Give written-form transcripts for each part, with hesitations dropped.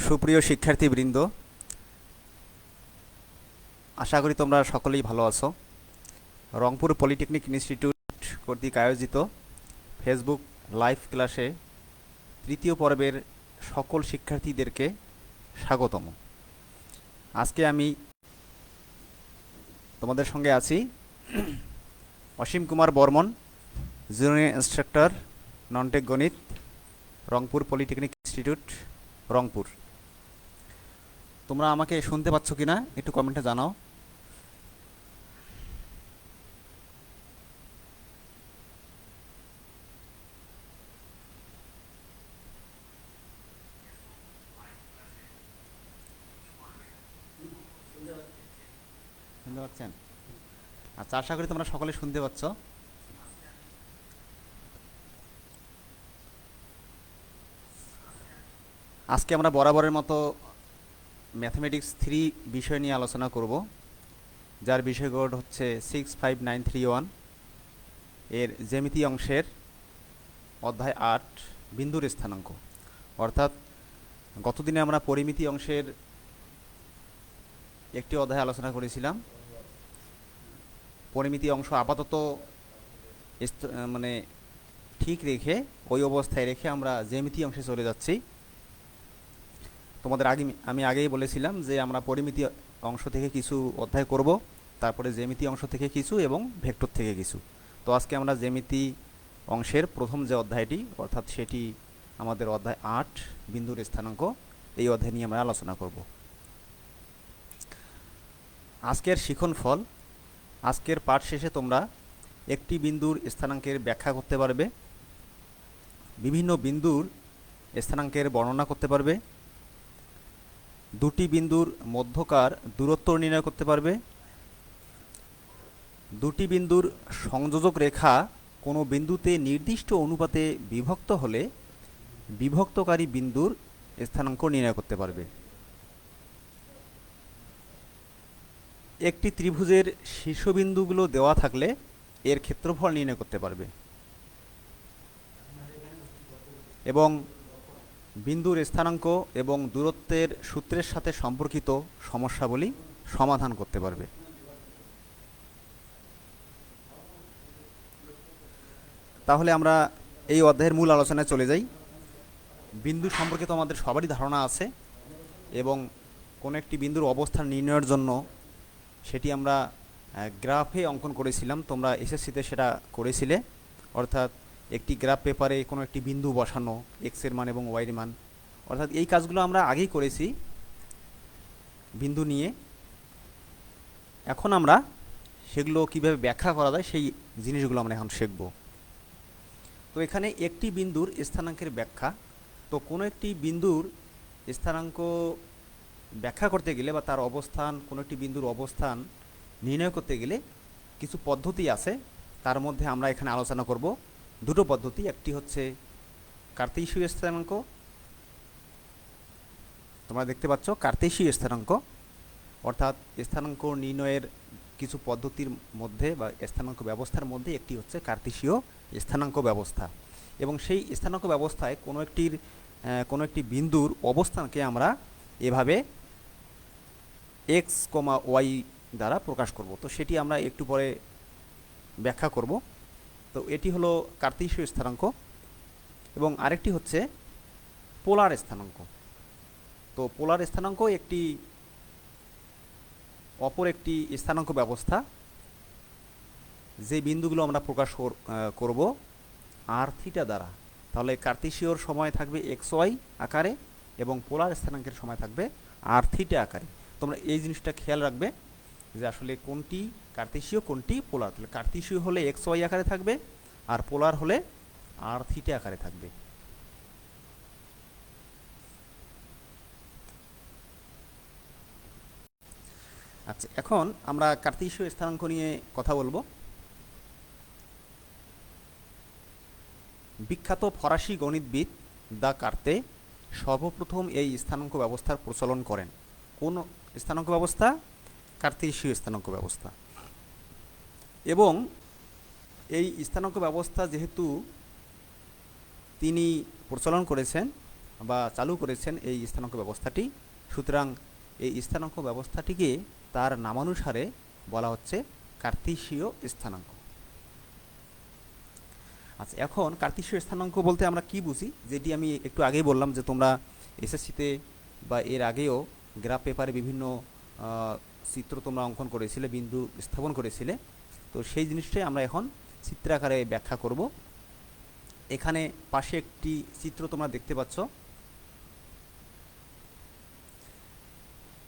সুপ্রিয় শিক্ষার্থীবৃন্দ, আশা করি তোমরা সকলেই ভালো আছো। রংপুর পলিটেকনিক ইনস্টিটিউট কর্তৃক আয়োজিত ফেসবুক লাইভ ক্লাসে তৃতীয় পর্বের সকল শিক্ষার্থীদেরকে স্বাগতম। আজকে আমি তোমাদের সঙ্গে আছি Asim Kumar Barman, junior instructor, non tech গণিত, রংপুর পলিটেকনিক ইনস্টিটিউট, রংপুর। তোমরা আমাকে শুনতে পাচ্ছ কিনা একটু কমেন্টে জানাও। শুনতে পাচ্ছেন? আচ্ছা, আশা করি তোমরা সকলে শুনতে পাচ্ছ। আজকে আমরা বরাবরের মতো ম্যাথমেটিক্স 3 বিষয় নিয়ে আলোচনা করব, যার বিষয় কোড হচ্ছে 65931। এর জ্যামিতি অংশের অধ্যায় 8 বিন্দুর স্থানাঙ্ক। অর্থাৎ গতদিনে আমরা পরিমিতি অংশের একটি অধ্যায় আলোচনা করেছিলাম। পরিমিতি অংশ আপাতত মানে ঠিক রেখে, ওই অবস্থায় রেখে আমরা জ্যামিতি অংশে চলে যাচ্ছি। তোমাদের আমি আগেই বলেছিলাম যে আমরা পরিমিতি অংশ থেকে কিছু অধ্যায় করব, তারপরে জ্যামিতি অংশ থেকে কিছু এবং ভেক্টর থেকে কিছু। তো আজকে আমরা জ্যামিতি অংশের প্রথম যে অধ্যায়টি, অর্থাৎ সেটি আমাদের অধ্যায় 8 বিন্দুর স্থানাঙ্ক, এই অধ্যায় নিয়ে আমরা আলোচনা করব। আজকের শিক্ষণফল, আজকের পাঠ শেষে তোমরা একটি বিন্দুর স্থানাঙ্কের ব্যাখ্যা করতে পারবে, বিভিন্ন বিন্দুর স্থানাঙ্কের বর্ণনা করতে পারবে, দুটি বিন্দুর মধ্যকার দূরত্ব নির্ণয় করতে পারবে, দুটি বিন্দুর সংযোজক রেখা কোনো বিন্দুতে নির্দিষ্ট অনুপাতে বিভক্ত হলে বিভক্তকারী বিন্দুর স্থানাঙ্ক নির্ণয় করতে পারবে, একটি ত্রিভুজের শীর্ষবিন্দুগুলো দেওয়া থাকলে এর ক্ষেত্রফল নির্ণয় করতে পারবে এবং বিন্দুর স্থানাঙ্ক এবং দূরত্বের সূত্রের সাথে সম্পর্কিত সমস্যাবলী সমাধান করতে পারবে। তাহলে আমরা এই অধ্যায়ের মূল আলোচনায় চলে যাই। বিন্দু সম্পর্কে তো আমাদের সবারই ধারণা আছে, এবং কোনো একটি বিন্দুর অবস্থান নির্ণয়ের জন্য সেটি আমরা গ্রাফে অঙ্কন করেছিলাম। তোমরা এসএসসিতে সেটা করেছিলে, অর্থাৎ একটি গ্রাফ পেপারে কোনো একটি বিন্দু বসানো, এক্সের মান এবং ওয়াইয়ের মান, অর্থাৎ এই কাজগুলো আমরা আগেই করেছি বিন্দু নিয়ে। এখন আমরা সেগুলো কিভাবে ব্যাখ্যা করা যায় সেই জিনিসগুলো আমরা এখন শিখব। তো এখানে একটি বিন্দুর স্থানাঙ্কের ব্যাখ্যা। তো কোনো একটি বিন্দুর স্থানাঙ্ক ব্যাখ্যা করতে গেলে বা তার অবস্থান, কোনো একটি বিন্দুর অবস্থান নির্ণয় করতে গেলে কিছু পদ্ধতি আছে। তার মধ্যে আমরা এখানে আলোচনা করব দুটো পদ্ধতি। একটি হচ্ছে কার্তেশীয় স্থানাঙ্ক, তোমরা দেখতে পাচ্ছ কার্তেশীয় স্থানাঙ্ক, অর্থাৎ স্থানাঙ্ক নির্ণয়ের কিছু পদ্ধতির মধ্যে বা স্থানাঙ্ক ব্যবস্থার মধ্যে একটি হচ্ছে কার্তেশীয় স্থানাঙ্ক ব্যবস্থা। এবং সেই স্থানাঙ্ক ব্যবস্থায় কোনো একটি বিন্দুর অবস্থানকে আমরা এভাবে এক্স কমা ওয়াই দ্বারা প্রকাশ করব। তো সেটি আমরা একটু পরে ব্যাখ্যা করব। তো এটি হলো কার্তেশীয় স্থানাঙ্ক। এবং আরেকটি হচ্ছে পোলার স্থানাঙ্ক। তো পোলার স্থানাঙ্ক অপর একটি স্থানাঙ্ক ব্যবস্থা, যে বিন্দুগুলো আমরা প্রকাশ করব আর থিটা দ্বারা। তাহলে কার্তেশীয়র সময় থাকবে এক্স ওয়াই আকারে এবং পোলার স্থানাঙ্কের সময় থাকবে আর থিটা আকারে। তোমরা এই জিনিসটা খেয়াল রাখবে যে আসলে কোনটি কার্তেশীয় কোনটি পোলার। তাহলে কার্তেশীয় হলে এক্স ওয়াই আকারে থাকবে, আর পোলার হলে আর থিটা আকারে থাকবে। আচ্ছা, এখন আমরা কার্তেশীয় স্থানাঙ্ক নিয়ে কথা বলবো। বিখ্যাত ফরাসি গণিতবিদ দ্য কার্তে সর্বপ্রথম এই স্থানাঙ্ক ব্যবস্থার প্রচলন করেন। কোন স্থানাঙ্ক ব্যবস্থা? কার্তেশীয় স্থানাঙ্ক ব্যবস্থা। এবং এই স্থানাঙ্ক ব্যবস্থা যেহেতু তিনি প্রচলন করেছেন, বা চালু করেছেন এই স্থানাঙ্ক ব্যবস্থাটি। সুতরাং এই স্থানাঙ্ক ব্যবস্থাটিকে তার নামানুসারে বলা হচ্ছে কার্তেশীয় স্থানাঙ্ক। আচ্ছা, এখন কার্তেশীয় স্থানাঙ্ক বলতে আমরা কি বুঝি, যেটি আমি একটু আগেই বললাম যে তোমরা এসএসসিতে বা এর আগেও গ্রাফ পেপারে বিভিন্ন চিত্র তোমরা অঙ্কন করেছিলে, বিন্দু স্থাপন করেছিলে। তো সেই জিনিসটাই আমরা এখন চিত্রাকারে ব্যাখ্যা করব। এখানে পাশে একটি চিত্র তোমরা দেখতে পাচ্ছ।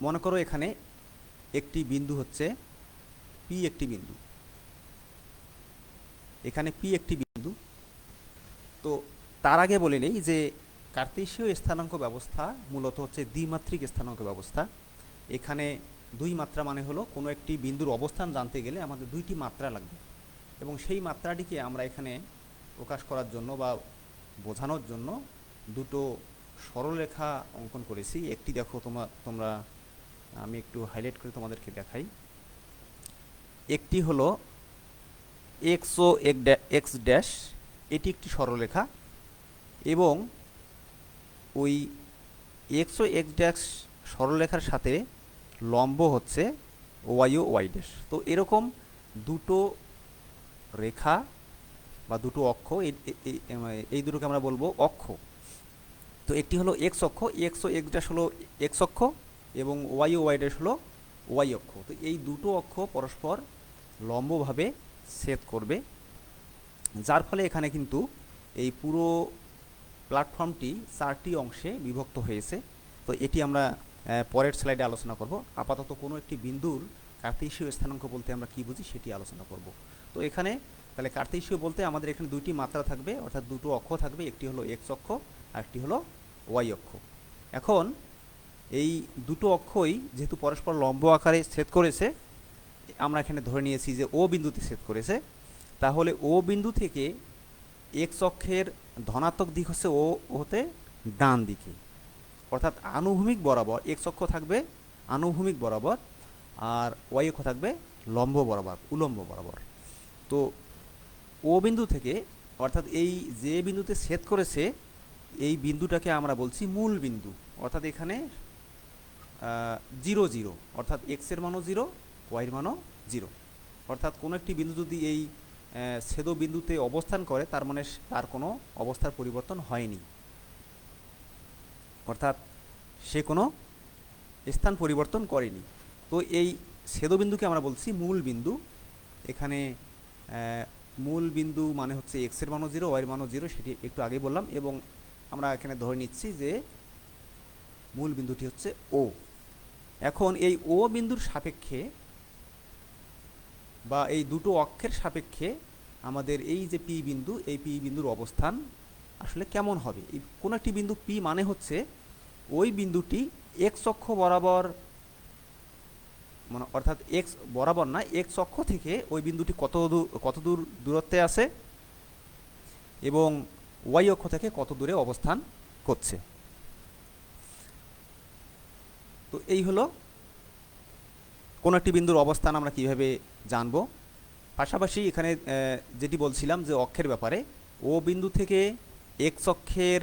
মনে করো এখানে একটি বিন্দু হচ্ছে পি, একটি বিন্দু, এখানে পি একটি বিন্দু। তো তার আগে বলে নেই যে কার্তেশীয় স্থানাঙ্ক ব্যবস্থা মূলত হচ্ছে দ্বিমাত্রিক স্থানাঙ্ক ব্যবস্থা। এখানে দুই মাত্রা মানে হলো কোনো একটি বিন্দুর অবস্থান জানতে গেলে আমাদের দুইটি মাত্রা লাগবে, এবং সেই মাত্রাটিকে আমরা এখানে প্রকাশ করার জন্য বা বোঝানোর জন্য দুটো সরলরেখা অঙ্কন করেছি। একটি দেখো তোমরা আমি একটু হাইলাইট করে তোমাদেরকে দেখাই। একটি হলো এক্স ও এক্স ড্যাশ, এটি একটি সরলরেখা, এবং ওই এক্স ও এক্স ড্যাশ সরলরেখার সাথে লম্ব হচ্ছে ওয়াই ও ওয়াই ড্যাশ। তো এরকম দুটো রেখা বা দুটো অক্ষ, এই দুটোকে আমরা বলবো অক্ষ। তো একটি হলো এক্স অক্ষ, এক্স ও এক্স ড্যাশ হলো এক্স অক্ষ, এবং ওয়াই ও ওয়াই ড্যাশ হলো ওয়াই অক্ষ। তো এই দুটো অক্ষ পরস্পর লম্বভাবে ছেদ করবে, যার ফলে এখানে কিন্তু এই পুরো প্ল্যাটফর্মটি 4টি অংশে বিভক্ত হয়েছে। তো এটি আমরা পরের স্লাইডে আলোচনা করব। আপাতত কোনো একটি বিন্দুর কার্তেশীয় স্থানাঙ্ক বলতে আমরা কি বুঝি সেটি আলোচনা করব। তো এখানে তাহলে কার্তেশীয় বলতে আমাদের এখানে দুইটি মাত্রা থাকবে, অর্থাৎ দুটো অক্ষ থাকবে, একটি হলো এক্স অক্ষ আর একটি হলো ওয়াই অক্ষ। এখন এই দুটো অক্ষই যেহেতু পরস্পর লম্ব আকারে ছেদ করেছে, আমরা এখানে ধরে নিয়েছি যে ও বিন্দুতে ছেদ করেছে, তাহলে ও বিন্দু থেকে এক্স অক্ষের ধনাত্মক দিক হচ্ছে ও হতে ডান দিকে, অর্থাৎ আনুভূমিক বরাবর। এক্স অক্ষ থাকবে আনুভূমিক বরাবর, আর ওয়াই অক্ষ থাকবে লম্ব বরাবর, উলম্ব বরাবর। তো ও বিন্দু থেকে, অর্থাৎ এই যে বিন্দুতে ছেদ করেছে এই বিন্দুটাকে আমরা বলছি মূল বিন্দু। অর্থাৎ এখানে 0 0, অর্থাৎ এক্সের মানও 0, ওয়াইয়ের মানও 0। অর্থাৎ কোনো একটি বিন্দু যদি এই ছেদ বিন্দুতে অবস্থান করে তার মানে তার কোনো অবস্থার পরিবর্তন হয়নি, অর্থাৎ সে কোনো স্থান পরিবর্তন করেনি। তো এই ছেদবিন্দুকে আমরা বলছি মূল বিন্দু। এখানে মূল বিন্দু মানে হচ্ছে এক্সের মানও 0, ওয়াইয়ের মানও 0, সেটি একটু আগে বললাম, এবং আমরা এখানে ধরে নিচ্ছি যে মূল বিন্দুটি হচ্ছে ও। এখন এই ও বিন্দুর সাপেক্ষে বা এই দুটো অক্ষের সাপেক্ষে আমাদের এই যে পি বিন্দু, এই পি বিন্দুর অবস্থান আসলে কেমন হবে। এই কোনো একটি বিন্দু পি মানে হচ্ছে ওই বিন্দুটি এক্স অক্ষ বরাবর, মানে অর্থাৎ এক্স বরাবর না, এক্স অক্ষ থেকে ওই বিন্দুটি কত দূর দূরত্বে আছে এবং ওয়াই অক্ষ থেকে কত দূরে অবস্থান করছে। তো এই হলো কোনো একটি বিন্দুর অবস্থান আমরা কিভাবে জানব। পাশাপাশি এখানে যেটি বলছিলাম যে অক্ষের ব্যাপারে, ও বিন্দু থেকে এক্স অক্ষের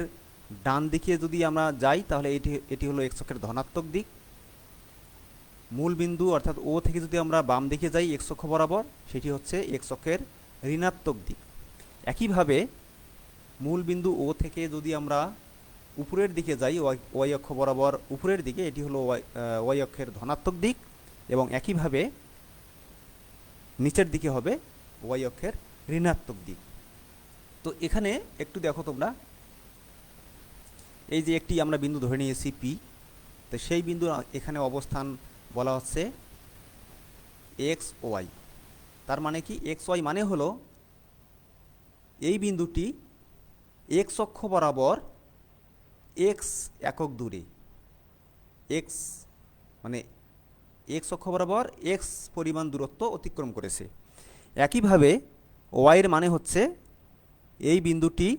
ডান দিকে যদি আমরা যাই তাহলে এটি হলো এক্স অক্ষের ধনাত্মক দিক। মূল বিন্দু অর্থাৎ ও থেকে যদি আমরা বাম দিকে যাই এক্স অক্ষ বরাবর, সেটি হচ্ছে এক্স অক্ষের ঋণাত্মক দিক। একইভাবে মূল বিন্দু ও থেকে যদি আমরা উপরের দিকে যাই ওয়াই অক্ষ বরাবর উপরের দিকে, এটি হলো ওয়াই অক্ষের ধনাত্মক দিক, এবং একইভাবে নিচের দিকে হবে ওয়াই অক্ষের ঋণাত্মক দিক। তো এখানে একটু দেখো তোমরা, এই যে একটি আমরা বিন্দু ধরে নিয়েছি পি, তো সেই বিন্দু এখানে অবস্থান বলা হচ্ছে এক্স ওয়াই। তার মানে কি, এক্স ওয়াই মানে হলো এই বিন্দুটি এক্স অক্ষ বরাবর এক্স একক দূরে, এক্স মানে এক্স অক্ষ বরাবর এক্স পরিমাণ দূরত্ব অতিক্রম করেছে। একইভাবে ওয়াইয়ের মানে হচ্ছে এই বিন্দুটি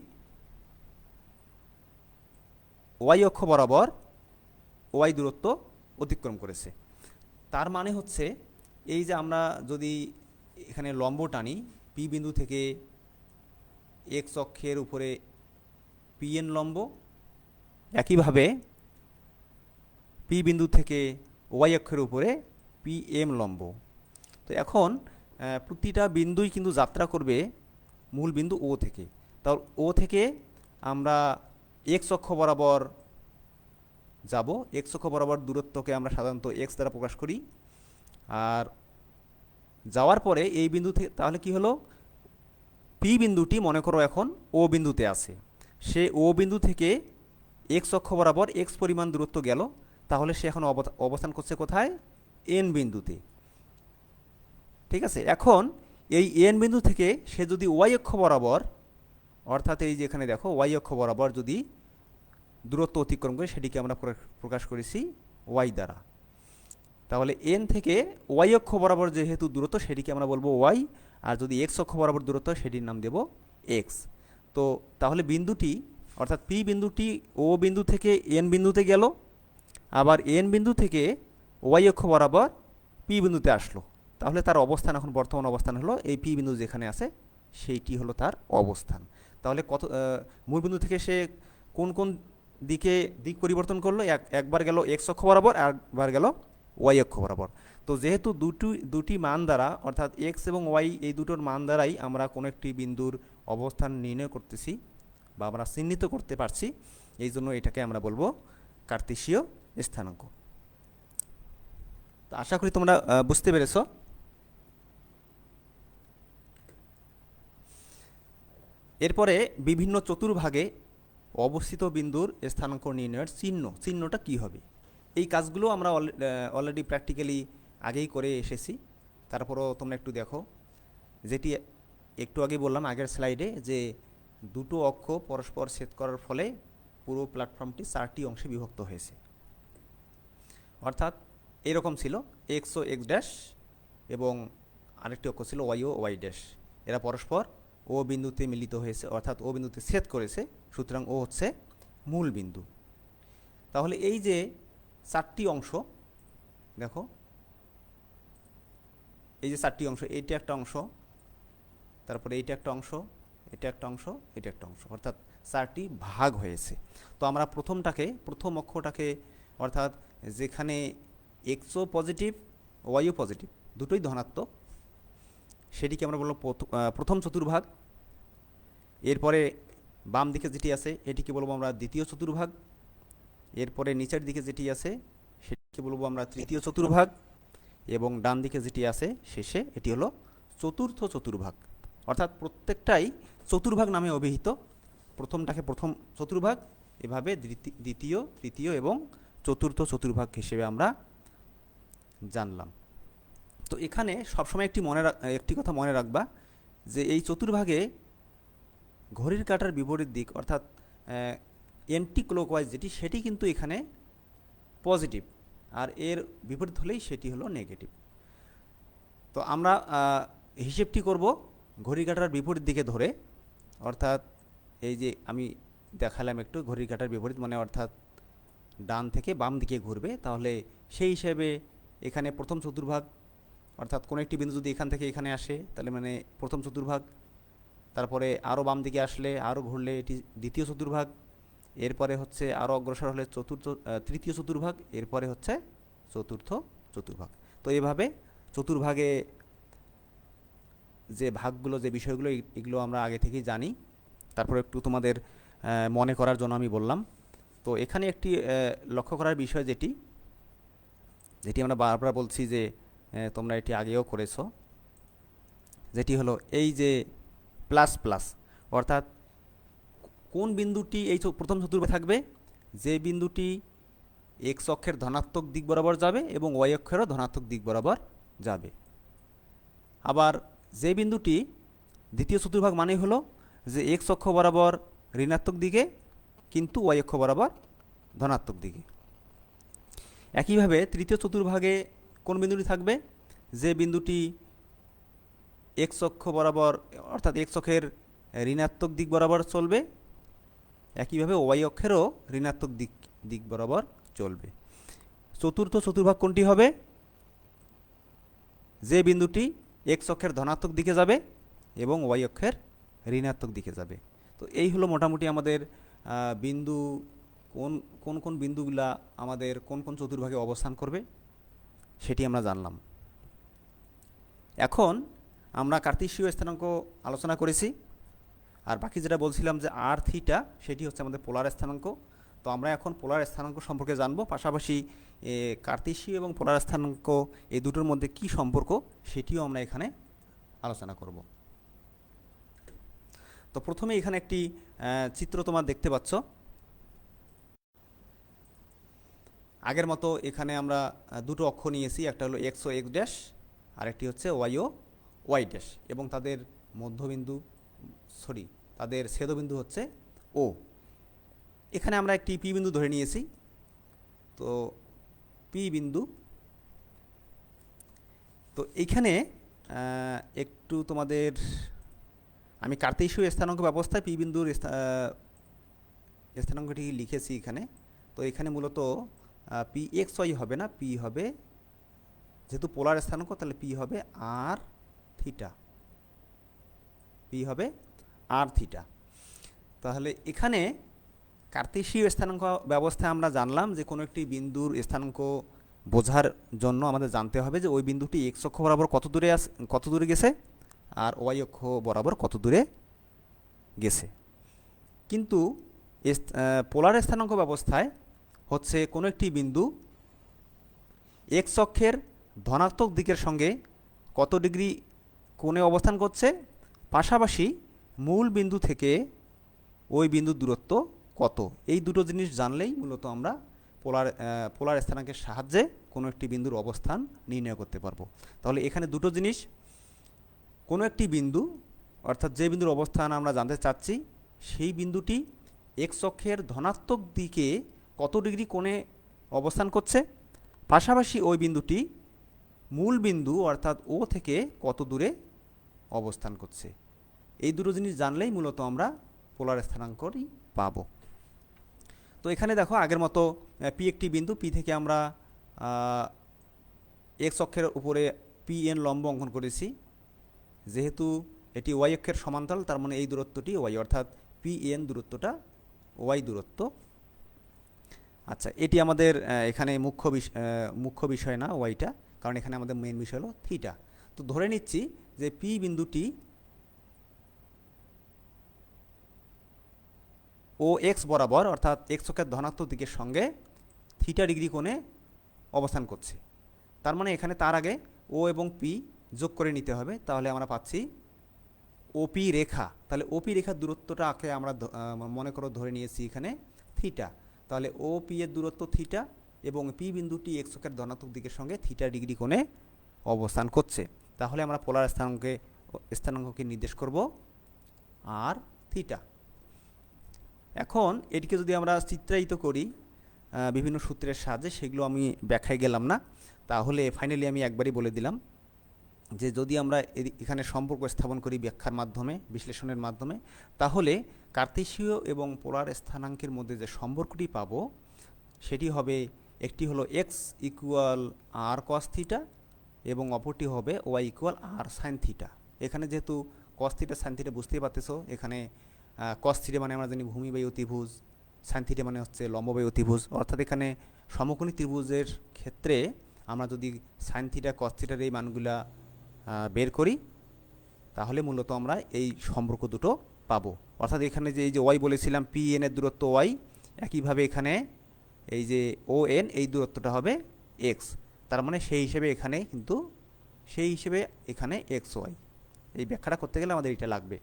ওয়াই অক্ষ বরাবর ওয়াই দূরত্ব অতিক্রম করেছে। তার মানে হচ্ছে এই যে আমরা যদি এখানে লম্ব টানি পি বিন্দু থেকে এক্স অক্ষের উপরে পিএন লম্ব, একইভাবে পি বিন্দু থেকে ওয়াই অক্ষের উপরে পি এম লম্ব। তো এখন প্রতিটা বিন্দুই কিন্তু যাত্রা করবে মূল বিন্দু ও থেকে। তাহলে ও থেকে আমরা এক্স অক্ষ বরাবর যাব। এক্স অক্ষ বরাবর দূরত্বকে আমরা সাধারণত এক্স দ্বারা প্রকাশ করি। আর যাওয়ার পরে এই বিন্দু থেকে তাহলে কি হলো, পি বিন্দুটি মনে করো এখন ও বিন্দুতে আছে, সে ও বিন্দু থেকে এক্স অক্ষ বরাবর এক্স পরিমাণ দূরত্ব গেল, তাহলে সে এখন অবস্থান করছে কোথায়, এন বিন্দুতে। ঠিক আছে, এখন এই এন বিন্দু থেকে সে যদি ওয়াই অক্ষ বরাবর, অর্থাৎ এই যে এখানে দেখো ওয়াই অক্ষ বরাবর যদি দূরত্ব অতিক্রম করে, সেটিকে আমরা প্রকাশ করেছি ওয়াই দ্বারা। তাহলে এন থেকে ওয়াই অক্ষ বরাবর যেহেতু দূরত্ব, সেটিকে আমরা বলবো ওয়াই, আর যদি এক্স অক্ষ বরাবর দূরত্ব সেটির নাম দেব এক্স। তো তাহলে বিন্দুটি অর্থাৎ পি বিন্দুটি ও বিন্দু থেকে এন বিন্দুতে গেল, আবার এন বিন্দু থেকে ওয়াই অক্ষ বরাবর পি বিন্দুতে আসলো। তাহলে তার অবস্থান এখন বর্তমান অবস্থান হলো এই পি বিন্দু যেখানে আছে সেইটি হলো তার অবস্থান। তাহলে মূল বিন্দু থেকে সে কোন কোন দিক পরিবর্তন করলো, একবার গেল এক্স অক্ষ বরাবর, একবার গেল ওয়াই অক্ষ বরাবর। তো যেহেতু দুটি মান দ্বারা অর্থাৎ এক্স এবং ওয়াই এই দুটোর মান দ্বারাই আমরা কোনো একটি বিন্দুর অবস্থান নির্ণয় করতেছি বা আমরা চিহ্নিত করতে পারছি, এই জন্য এটাকে আমরা বলবো কার্তেশীয় স্থানাঙ্ক। তো আশা করি তোমরা বুঝতে পেরেছো। এরপরে বিভিন্ন চতুর্ভাগে অবস্থিত বিন্দুর স্থানাঙ্ক নির্ণয়ের চিহ্নটা কি হবে, এই কাজগুলো আমরা অলরেডি প্র্যাকটিক্যালি আগেই করে এসেছি। তারপরও তোমরা একটু দেখো, যেটি একটু আগে বললাম আগের স্লাইডে, যে দুটো অক্ষ পরস্পর ছেদ করার ফলে পুরো প্ল্যাটফর্মটি 4টি অংশে বিভক্ত হয়েছে। অর্থাৎ এরকম ছিল এক্স ও এক্স ড্যাশ এবং আরেকটি অক্ষ ছিল ওয়াই ও ওয়াই ড্যাশ, এরা পরস্পর ও বিন্দুতে মিলিত হয়েছে, অর্থাৎ ও বিন্দুতে ছেদ করেছে, সুতরাং ও হচ্ছে মূল বিন্দু। তাহলে এই যে 4টি অংশ দেখো, এই যে 4টি অংশ, এইটা একটা অংশ, তারপরে এইটা একটা অংশ, এটা একটা অংশ, এটা একটা অংশ, অর্থাৎ 4টি ভাগ হয়েছে। তো আমরা প্রথম অক্ষটাকে অর্থাৎ যেখানে এক্সও পজিটিভ ওয়াইও পজিটিভ দুটোই ধনাত্মক, সেটিকে আমরা বলবো প্রথম চতুর্ভাগ। এরপরে বাম দিকে যেটি আছে এটিকে বলবো আমরা দ্বিতীয় চতুর্ভাগ। এরপরে নিচের দিকে যেটি আছে সেটিকে বলবো আমরা তৃতীয় চতুর্ভাগ, এবং ডান দিকে যেটি আছে শেষে এটি হলো চতুর্থ চতুর্ভাগ। অর্থাৎ প্রত্যেকটাই চতুর্ভাগ নামে অভিহিত। প্রথমটাকে প্রথম চতুর্ভাগ, এভাবে দ্বিতীয়, তৃতীয় এবং চতুর্থ চতুর্ভাগ হিসেবে আমরা জানলাম। তো এখানে সবসময় একটি কথা মনে রাখবা, যে এই চতুর্ভাগে ঘড়ির কাঁটার বিপরীত দিক অর্থাৎ অ্যান্টি ক্লকওয়াইজ সেটি কিন্তু এখানে পজিটিভ, আর এর বিপরীত হলেই সেটি হলো নেগেটিভ। তো আমরা হিসেবটি করব ঘড়ির কাঁটার বিপরীত দিকে ধরে, অর্থাৎ এই যে আমি দেখালাম একটু ঘড়ির কাঁটার বিপরীত মানে অর্থাৎ ডান থেকে বাম দিকে ঘুরবে, তাহলে সেই হিসেবে এখানে প্রথম চতুর্ভাগ, অর্থাৎ কোনো একটি বিন্দু যদি এখান থেকে এখানে আসে তাহলে মানে প্রথম চতুর্ভাগ, তারপরে আরও বাম দিকে আসলে আরও ঘুরলে এটি দ্বিতীয় চতুর্ভাগ, এরপরে হচ্ছে আরও অগ্রসর হলে তৃতীয় চতুর্ভাগ, এরপরে হচ্ছে চতুর্থ চতুর্ভাগ। তো এভাবে চতুর্ভাগে যে ভাগগুলো, যে বিষয়গুলো, এগুলো আমরা আগে থেকেই জানি। তারপরে একটু তোমাদের মনে করার জন্য আমি বললাম। তো এখানে একটি লক্ষ্য করার বিষয় যেটি আমরা বারবার বলছি যে তোমরা এটি আগেও করেছো, যেটি হলো এই যে প্লাস প্লাস, অর্থাৎ কোন বিন্দুটি এই প্রথম চতুর্ভাগে থাকবে, যে বিন্দুটি এক্স অক্ষের ধনাত্মক দিক বরাবর যাবে এবং ওয়াই অক্ষেরও ধনাত্মক দিক বরাবর যাবে। আবার যে বিন্দুটি দ্বিতীয় চতুর্ভাগ মানে হলো যে এক্স অক্ষ বরাবর ঋণাত্মক দিকে কিন্তু ওয়াই অক্ষ বরাবর ধনাত্মক দিকে। একইভাবে তৃতীয় চতুর্ভাগে কোন বিন্দুটি থাকবে, যে বিন্দুটি এক্স অক্ষ বরাবর অর্থাৎ এক্স অক্ষের ঋণাত্মক দিক বরাবর চলবে, একইভাবে ওয়াই অক্ষেরও ঋণাত্মক দিক বরাবর চলবে। চতুর্থ চতুর্ভাগ কোনটি হবে, যে বিন্দুটি এক্স অক্ষের ধনাত্মক দিকে যাবে এবং ওয়াই অক্ষের ঋণাত্মক দিকে যাবে। তো এই হলো মোটামুটি আমাদের বিন্দু কোন কোন কোন বিন্দুগুলা আমাদের কোন কোন চতুর্ভাগে অবস্থান করবে সেটি আমরা জানলাম। এখন আমরা কার্তেশীয় স্থানাঙ্ক আলোচনা করেছি, আর বাকি যেটা বলছিলাম যে আর থিটা সেটি হচ্ছে আমাদের পোলার স্থানাঙ্ক। তো আমরা এখন পোলার স্থানাঙ্ক সম্পর্কে জানবো, পাশাপাশি কার্তেশীয় এবং পোলার স্থানাঙ্ক এই দুটোর মধ্যে কি সম্পর্ক সেটিও আমরা এখানে আলোচনা করব। তো প্রথমে এখানে একটি চিত্র তোমার দেখতে পাচ্ছ। আগের মতো এখানে আমরা দুটো অক্ষ নিয়েছি, একটা হলো এক্স ও এক্স ড্যাশ, আরেকটি হচ্ছে ওয়াই ও ওয়াই ড্যাশ, এবং তাদের মধ্যবিন্দু তাদের ছেদবিন্দু হচ্ছে ও। এখানে আমরা একটি পি বিন্দু ধরে নিয়েছি। তো পি বিন্দু, তো এইখানে একটু তোমাদের আমি কার্তেশীয় স্থানাঙ্ক ব্যবস্থায় পি বিন্দুর স্থানাঙ্কটি লিখেছি এখানে। তো এখানে মূলত পি এক্স ওয়াই হবে না, পি হবে, যেহেতু পোলার স্থানাঙ্ক তাহলে পি হবে আর থিটা, পি হবে আর থিটা। তাহলে এখানে কার্তেশীয় স্থানাঙ্ক ব্যবস্থায় আমরা জানলাম যে কোনো একটি বিন্দুর স্থানাঙ্ক বোঝার জন্য আমাদের জানতে হবে যে ওই বিন্দুটি এক্স অক্ষ বরাবর কত দূরে গেছে আর ওয়াই অক্ষ বরাবর কত দূরে গেছে। কিন্তু পোলার স্থানাঙ্ক ব্যবস্থায় হচ্ছে কোনো একটি বিন্দু এক্স অক্ষের ধনাত্মক দিকের সঙ্গে কত ডিগ্রি কোণে অবস্থান করছে, পাশাপাশি মূল বিন্দু থেকে ওই বিন্দুর দূরত্ব কত। এই দুটো জিনিস জানলেই মূলত আমরা পোলার স্থানাঙ্কের সাহায্যে কোনো একটি বিন্দুর অবস্থান নির্ণয় করতে পারবো। তাহলে এখানে দুটো জিনিস, কোনো একটি বিন্দু অর্থাৎ যে বিন্দুর অবস্থান আমরা জানতে চাচ্ছি সেই বিন্দুটি এক্স অক্ষের ধনাত্মক দিকে কত ডিগ্রি কোণে অবস্থান করছে, পাশাপাশি ওই বিন্দুটি মূল বিন্দু অর্থাৎ ও থেকে কত দূরে অবস্থান করছে। এই দুটো জিনিস জানলেই মূলত আমরা পোলার স্থানাঙ্কটি পাবো। তো এখানে দেখো আগের মতো পি একটি বিন্দু, পি থেকে আমরা এক্স অক্ষের উপরে পি এন লম্ব অঙ্কন করেছি। যেহেতু এটি ওয়াই অক্ষের সমান্তরাল তার মানে এই দূরত্বটি ওয়াই, অর্থাৎ পি এন দূরত্বটা ওয়াই দূরত্ব। আচ্ছা, এটি আমাদের এখানে মুখ্য বিষয় না ওয়াইটা, কারণ এখানে আমাদের মেইন বিষয় হলো থিটা। তো ধরে নিচ্ছি যে পি বিন্দুটি ও এক্স বরাবর অর্থাৎ এক্স অক্ষের ধনাত্মক দিকের সঙ্গে থিটা ডিগ্রি কোণে অবস্থান করছে। তার মানে এখানে তার আগে ও এবং পি যোগ করে নিতে হবে, তাহলে আমরা পাচ্ছি ওপি রেখা। তাহলে ওপি রেখার দূরত্বটাকে আমরা মনে করো ধরে নিয়েছি এখানে থিটা। তাহলে ও পি এর দূরত্ব থিটা এবং পি বিন্দুটি এক্স অক্ষের ধনাত্মক দিকের সঙ্গে থিটা ডিগ্রি কোণে অবস্থান করছে। তাহলে আমরা পোলার স্থানাঙ্ককে নির্দেশ করব আর থিটা। এখন এটিকে যদি আমরা চিত্রায়িত করি বিভিন্ন সূত্রের সাহায্যে, সেগুলো আমি ব্যাখ্যায় গেলাম না, তাহলে ফাইনালি আমি একবারই বলে দিলাম যে যদি আমরা এখানে সম্পর্ক স্থাপন করি ব্যাখ্যার মাধ্যমে, বিশ্লেষণের মাধ্যমে, তাহলে কার্তেশীয় এবং পোলার স্থানাঙ্কের মধ্যে যে সম্পর্কটি পাব সেটি হবে, একটি হলো x equal r cos theta এবং অপরটি হবে Y equal r sine theta. এখানে যেহেতু কস থিটা সাইন থিটা বুঝতেই পারতেছো, এখানে কস থিটা মানে আমরা জানি ভূমিবাহী অতিভুজ, সাইন থিটা মানে হচ্ছে লম্ববাহী অতিভুজ। অর্থাৎ এখানে সমকোণী ত্রিভুজের ক্ষেত্রে আমরা যদি সাইন থিটা কস থিটার এই মানগুলা বের করি তাহলে মূলত আমরা এই সম্পর্ক দুটো পাবো। অর্থাৎ এখানে যে এই যে ওয়াই বলেছিলাম পি এন এর দূরত্ব ওয়াই, একইভাবে এখানে এই যে ও এন এই দূরত্বটা হবে এক্স। তার মানে সেই হিসেবে এখানে এক্স ওয়াই, এই ব্যাখ্যাটা করতে গেলে আমাদের এটা লাগবে।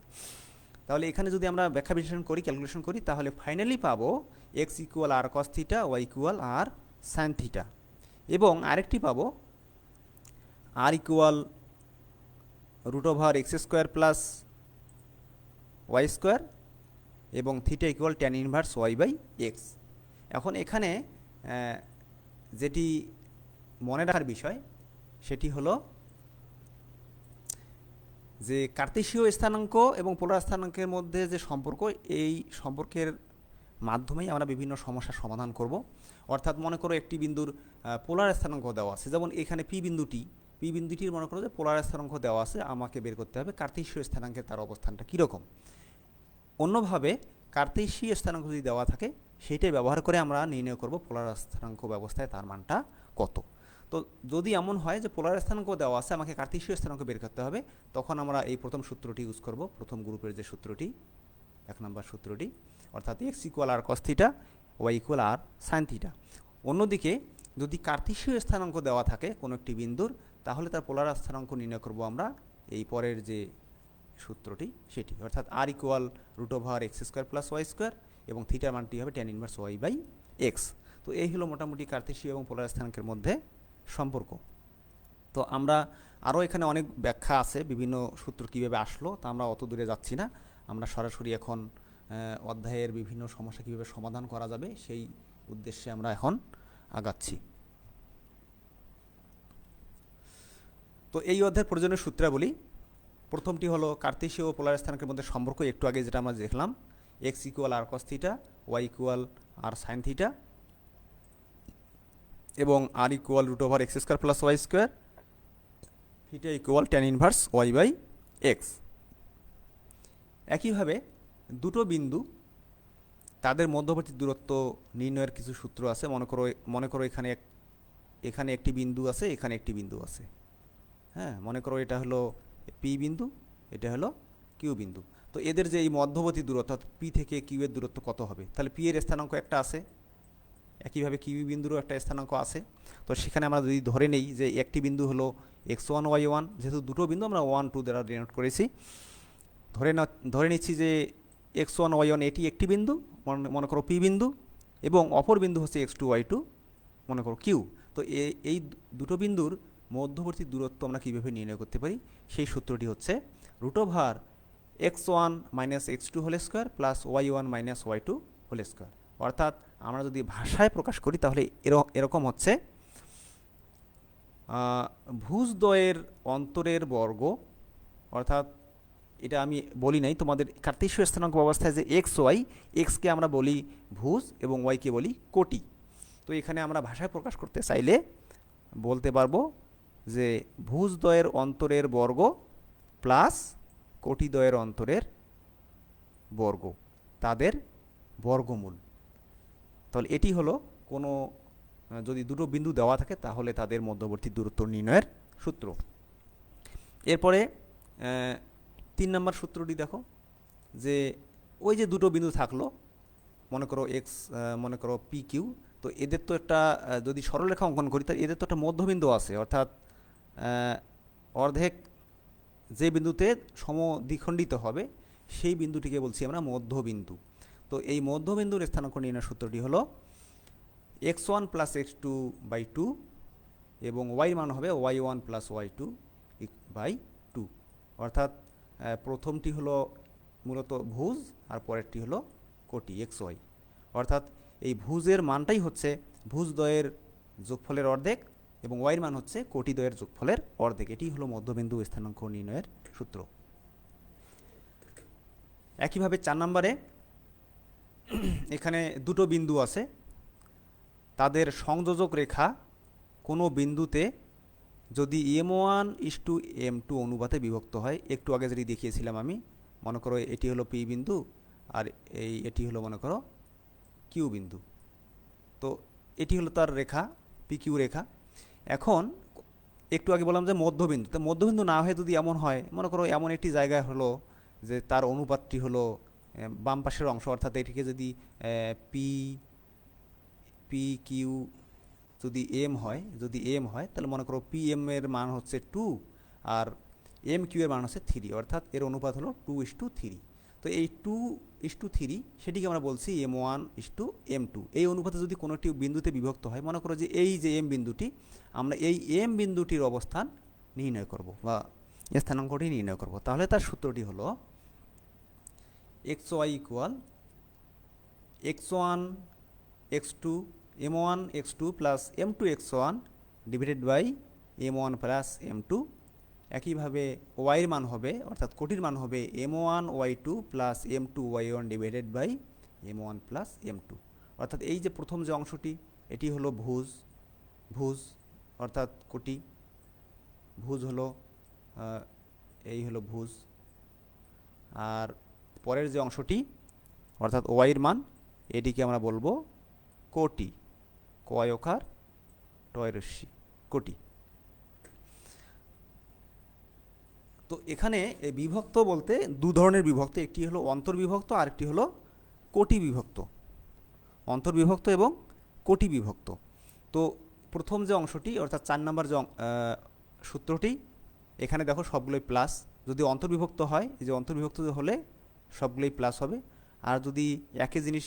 তাহলে এখানে যদি আমরা ব্যাখ্যা বিশ্লেষণ করি, ক্যালকুলেশন করি, তাহলে ফাইনালি পাবো x equal r cos theta, y equal r sine theta, এবং আরেকটি পাবো r equal root over x square plus y square এবং theta equal tan inverse y by x. এখন এখানে যেটি মনে রাখার বিষয় সেটি হলো যে কার্তেশীয় স্থানাঙ্ক এবং পোলার স্থানাঙ্কের মধ্যে যে সম্পর্ক, এই সম্পর্কের মাধ্যমেই আমরা বিভিন্ন সমস্যার সমাধান করব। অর্থাৎ মনে করো একটি বিন্দুর পোলার স্থানাঙ্ক দেওয়া আছে, যেমন এখানে পি বিন্দুটির মনে করো যে পোলার স্থানাঙ্ক দেওয়া আছে, আমাকে বের করতে হবে কার্তেশীয় স্থানাঙ্কে তার অবস্থানটা কীরকম। অন্যভাবে কার্তেশীয় স্থানাঙ্ক যদি দেওয়া থাকে সেইটাই ব্যবহার করে আমরা নির্ণয় করব পোলার স্থানাঙ্ক ব্যবস্থায় তার মানটা কত। তো যদি এমন হয় যে পোলার স্থানাঙ্ক দেওয়া আছে, আমাকে কার্তেশীয় স্থানাঙ্ক বের করতে হবে, তখন আমরা এই প্রথম সূত্রটি ইউজ করব, প্রথম গ্রুপের যে সূত্রটি, 1 নম্বর সূত্রটি, অর্থাৎ x equal r cos theta, y equal r sine theta. অন্যদিকে যদি কার্তেশীয় স্থানাঙ্ক দেওয়া থাকে কোনো একটি বিন্দুর, তাহলে তার পোলার স্থানাঙ্ক নির্ণয় করব আমরা এই পরের যে সূত্রটি সেটি, অর্থাৎ r equal root over x square plus y square, এবং থিটার মানটি হবে tan inverse y by x. তো এই হলো মোটামুটি কার্তেশীয় এবং পোলার স্থানাঙ্কের মধ্যে সম্পর্ক। তো আমরা আরও এখানে অনেক ব্যাখ্যা আছে, বিভিন্ন সূত্র কীভাবে আসলো, তা আমরা অত দূরে যাচ্ছি না। আমরা সরাসরি এখন অধ্যায়ের বিভিন্ন সমস্যা কীভাবে সমাধান করা যাবে সেই উদ্দেশ্যে আমরা এখন আগাচ্ছি। তো এই অধ্যায়ের প্রয়োজনীয় সূত্রাবলী, প্রথমটি হলো কার্তেশীয় ও পোলার স্থানাঙ্কের মধ্যে সম্পর্ক, একটু আগে যেটা আমরা দেখলাম, x equal r cos theta, y equal r sine theta, এবং r equal root over x square plus y square, theta equal tan inverse y by x. একইভাবে দুটো বিন্দু তাদের মধ্যবর্তী দূরত্ব নির্ণয়ের কিছু সূত্র আছে। মনে করো এখানে একটি বিন্দু আছে, এখানে একটি বিন্দু আছে। হ্যাঁ, মনে করো এটা হলো পি বিন্দু, এটা হলো কিউ বিন্দু। তো এদের যে এই মধ্যবর্তী দূরত্ব, অর্থাৎ পি থেকে কিউ এর দূরত্ব কত হবে? তাহলে পি এর স্থানাঙ্ক একটা আছে, একইভাবে কিউ বিন্দুরও একটা স্থানাঙ্ক আছে। তো সেখানে আমরা যদি ধরে নেই যে একটি বিন্দু হলো x1 y1, যেহেতু দুটো বিন্দু আমরা 1 2 দ্বারা ডিনোট করেছি, ধরে নিচ্ছি যে x1 y1 এটি একটি বিন্দু, মনে করো পি বিন্দু, এবং অপর বিন্দু হচ্ছে x2 y2, মনে করো কিউ। তো এই দুটো বিন্দুর মধ্যবর্তী দূরত্ব আমরা কীভাবে নির্ণয় করতে পারি? সেই সূত্রটি হচ্ছে root over x1 minus x2 whole square plus y1 minus y2 whole square. অর্থাৎ আমরা যদি ভাষায় প্রকাশ করি তাহলে এরকম হচ্ছে, ভুজদ্বয়ের অন্তরের বর্গ, অর্থাৎ এটা আমি বলি নাই তোমাদের কার্তেশীয় স্থানাঙ্ক ব্যবস্থায় যে এক্স ওয়াই, এক্সকে আমরা বলি ভুজ এবং ওয়াইকে বলি কোটি। তো এখানে আমরা ভাষায় প্রকাশ করতে চাইলে বলতে পারবো যে ভুজদ্বয়ের অন্তরের বর্গ প্লাস কোটিদ্বয়ের অন্তরের বর্গ, তাদের বর্গমূল। তাহলে এটি হলো কোনো যদি দুটো বিন্দু দেওয়া থাকে তাহলে তাদের মধ্যবর্তী দূরত্ব নির্ণয়ের সূত্র। এরপরে 3 নম্বর সূত্রটি দেখো, যে ওই যে দুটো বিন্দু থাকলো, মনে করো এক্স, মনে করো পি কিউ, তো এদের তো একটা যদি সরলরেখা অঙ্কন করি তাহলে এদের তো একটা মধ্যবিন্দু আছে, অর্থাৎ অর্ধেক যে বিন্দুতে সমদ্বিখণ্ডিত হবে সেই বিন্দুটিকে বলছি আমরা মধ্যবিন্দু। তো এই মধ্যবিন্দুর স্থানাঙ্ক নির্ণয়ের সূত্রটি হলো x1 প্লাস x2 বাই 2, এবং ওয়াই মান হবে y1 প্লাস y2 বাই 2। অর্থাৎ প্রথমটি হলো মূলত ভুজ আর পরেরটি হলো কোটি xy। অর্থাৎ এই ভুজের মানটাই হচ্ছে ভুজদ্বয়ের যোগফলের অর্ধেক, এবং ওয়াইয়ের মান হচ্ছে কোটিদ্বয়ের যোগফলের অর্ধেক। এটি হলো মধ্যবিন্দু স্থানাঙ্ক নির্ণয়ের সূত্র। একইভাবে 4 নম্বরে এখানে দুটো বিন্দু আছে, তাদের সংযোজক রেখা কোনো বিন্দুতে যদি m1:m2 অনুপাতে বিভক্ত হয়, একটু আগে যেটি দেখিয়েছিলাম আমি, মনে করো এটি হলো পি বিন্দু আর এটি হলো মনে করো কিউ বিন্দু। তো এটি হলো তার রেখা, পি কিউ রেখা। এখন একটু আগে বললাম যে মধ্যবিন্দু, তো মধ্যবিন্দু না হয়ে যদি এমন হয়, মনে করো এমন একটি জায়গায় হলো যে তার অনুপাতটি হলো বাম পাশের অংশ, অর্থাৎ এটিকে যদি পি পি কিউ যদি এম হয়, তাহলে মনে করো পি এম এর মান হচ্ছে 2 আর এম কিউ এর মান হচ্ছে 3, অর্থাৎ এর অনুপাত হলো 2:3। তো এই 2:3 সেটিকে আমরা বলছি m1:m2। এই অনুপাতে যদি কোনো একটি বিন্দুতে বিভক্ত হয়, মনে করো যে এই যে এম বিন্দুটি, আমরা এই এম বিন্দুটির অবস্থান নির্ণয় করব বা স্থানাঙ্কটি নির্ণয় করব। তাহলে তার সূত্রটি হলো xy equal x1 x2 m1 x2 plus m2 x1 divided by m1 plus m2। একইভাবে ওয়াইয়ের মান হবে, অর্থাৎ কোটির মান হবে m1 y2 plus m2 y1 divided by m1 plus m2। অর্থাৎ এই যে প্রথম যে অংশটি, এটি হলো ভুজ অর্থাৎ কোটি, ভুজ হলো এই হলো ভুজ। আর পরের যে অংশটি অর্থাৎ ওয়াইয়ের মান, এটিকে আমরা বলবো কোটি, কয়কার টয়রস্যি, কোটি। তো এখানে বিভক্ত বলতে দু ধরনের বিভক্ত, একটি হলো অন্তর্বিভক্ত আর একটি হলো কোটি বিভক্ত, অন্তর্বিভক্ত এবং কোটি বিভক্ত। তো প্রথম যে অংশটি অর্থাৎ 4 নম্বর যে সূত্রটি, এখানে দেখো সবগুলোই প্লাস। যদি অন্তর্বিভক্ত হয়, এই যে অন্তর্বিভক্ত হলে সবগুলোই প্লাস হবে, আর যদি একই জিনিস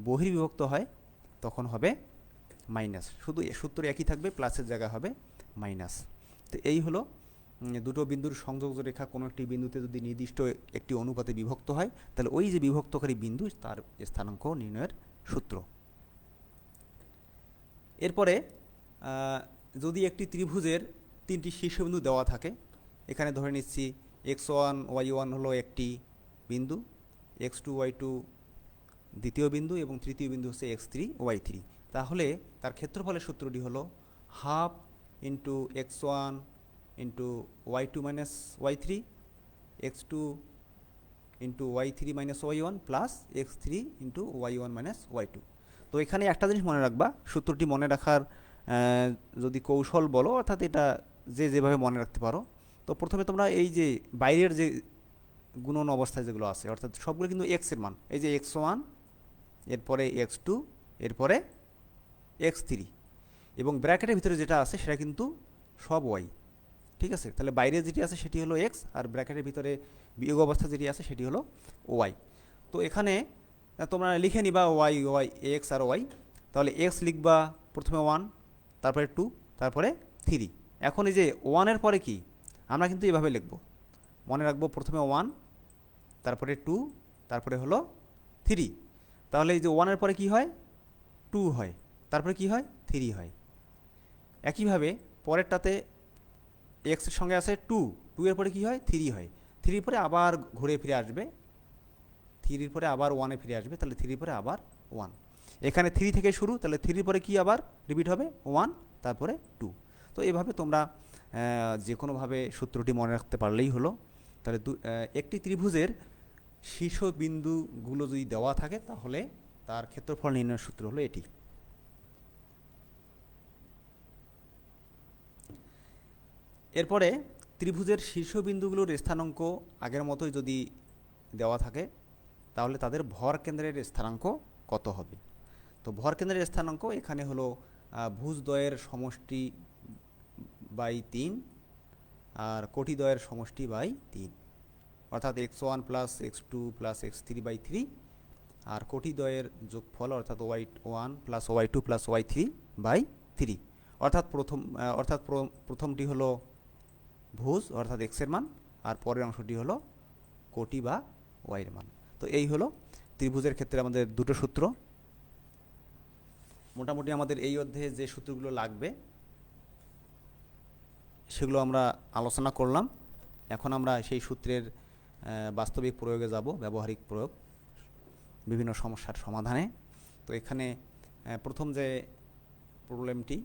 বহির্বিভক্ত হয় তখন হবে মাইনাস। শুধু সূত্র একই থাকবে, প্লাসের জায়গায় হবে মাইনাস। তো এই হলো দুটো বিন্দুর সংযোগ রেখা কোনো একটি বিন্দুতে যদি নির্দিষ্ট একটি অনুপাতে বিভক্ত হয়, তাহলে ওই যে বিভক্তকারী বিন্দু তার স্থানাঙ্ক নির্ণয়ের সূত্র। এরপরে যদি একটি ত্রিভুজের 3টি শীর্ষবিন্দু দেওয়া থাকে, এখানে ধরে নিচ্ছি x1 y1 হলো একটি বিন্দু, x2 y2 দ্বিতীয় বিন্দু এবং তৃতীয় বিন্দু হচ্ছে x3 y3। তাহলে তার ক্ষেত্রফলের সূত্রটি হলো half into x1 into y2 minus y3 x2 into y3 minus y1 plus x3 into y1 minus y2। তো এখানে একটা জিনিস মনে রাখবা, সূত্রটি মনে রাখার যদি কৌশল বলো, অর্থাৎ এটা যে যেভাবে মনে রাখতে পারো। তো প্রথমে তোমরা এই যে বাইরের যে গুণন অবস্থায় যেগুলো আছে, অর্থাৎ সবগুলো কিন্তু এক্সের মান, এই যে x1 এরপরে x2 এরপরে x3 এবং ব্র্যাকেটের ভিতরে যেটা আছে সেটা কিন্তু সব y, ঠিক আছে। তাহলে বাইরে যেটি আছে সেটি হলো x, আর ব্র্যাকেটের ভিতরে বিয়োগ অবস্থা যেটি আছে সেটি হলো y। তো এখানে তোমরা লিখে নিবা y y x আর y। তাহলে x লিখবা প্রথমে 1, তারপরে 2, তারপরে 3। এখন এই যে 1-এর পরে কি, আমরা কিন্তু এভাবে লিখব, মনে রাখবো প্রথমে 1, তারপরে 2, তারপরে হলো 3। তাহলে এই যে 1-এর পরে কি হয়, 2 হয়, তারপরে কি হয়, 3 হয়। একইভাবে পরেরটাতে x এর সঙ্গে আছে 2, 2 এর পরে কি হয়, 3 হয়, 3 পরে আবার ঘুরে ফিরে আসবে, 3 পরে আবার 1-এ ফিরে আসবে, তাহলে 3 পরে আবার 1। এখানে 3 থেকে শুরু, তাহলে 3 পরে কি আবার রিপিট হবে 1, তারপরে 2। তো এইভাবে তোমরা যে কোনোভাবে সূত্রটি মনে রাখতে পারলেই হলো। তাহলে একটি ত্রিভুজের শীর্ষবিন্দুগুলো যদি দেওয়া থাকে তাহলে তার ক্ষেত্রফল নির্ণয়ের সূত্র হলো এটি। এরপরে ত্রিভুজের শীর্ষবিন্দুগুলোর স্থানাঙ্ক আগের মতোই যদি দেওয়া থাকে, তাহলে তাদের ভর কেন্দ্রের স্থানাঙ্ক কত হবে। তো ভর কেন্দ্রের স্থানাঙ্ক এখানে হলো ভুজদ্বয়ের সমষ্টি বাই 3 আর কোটিদ্বয়ের সমষ্টি বাই 3, অর্থাৎ x1 plus x2 plus x3 by 3 আর কোটিদ্বয়ের যোগফল অর্থাৎ y1 plus y2 plus y3 by 3। অর্থাৎ প্রথমটি হলো ভুজ অর্থাৎ x এর মান, আর পরের অংশটি হলো কোটি বা y এর মান। তো এই হলো ত্রিভুজের ক্ষেত্রে আমাদের দুটো সূত্র। মোটামুটি আমাদের এই অধ্যায়ে যে সূত্রগুলো লাগবে সেগুলো আমরা আলোচনা করলাম। এখন আমরা সেই সূত্রের বাস্তবিক প্রয়োগে যাব, ব্যবহারিক প্রয়োগ, বিভিন্ন সমস্যার সমাধানে। তো এখানে প্রথম যে প্রবলেমটি,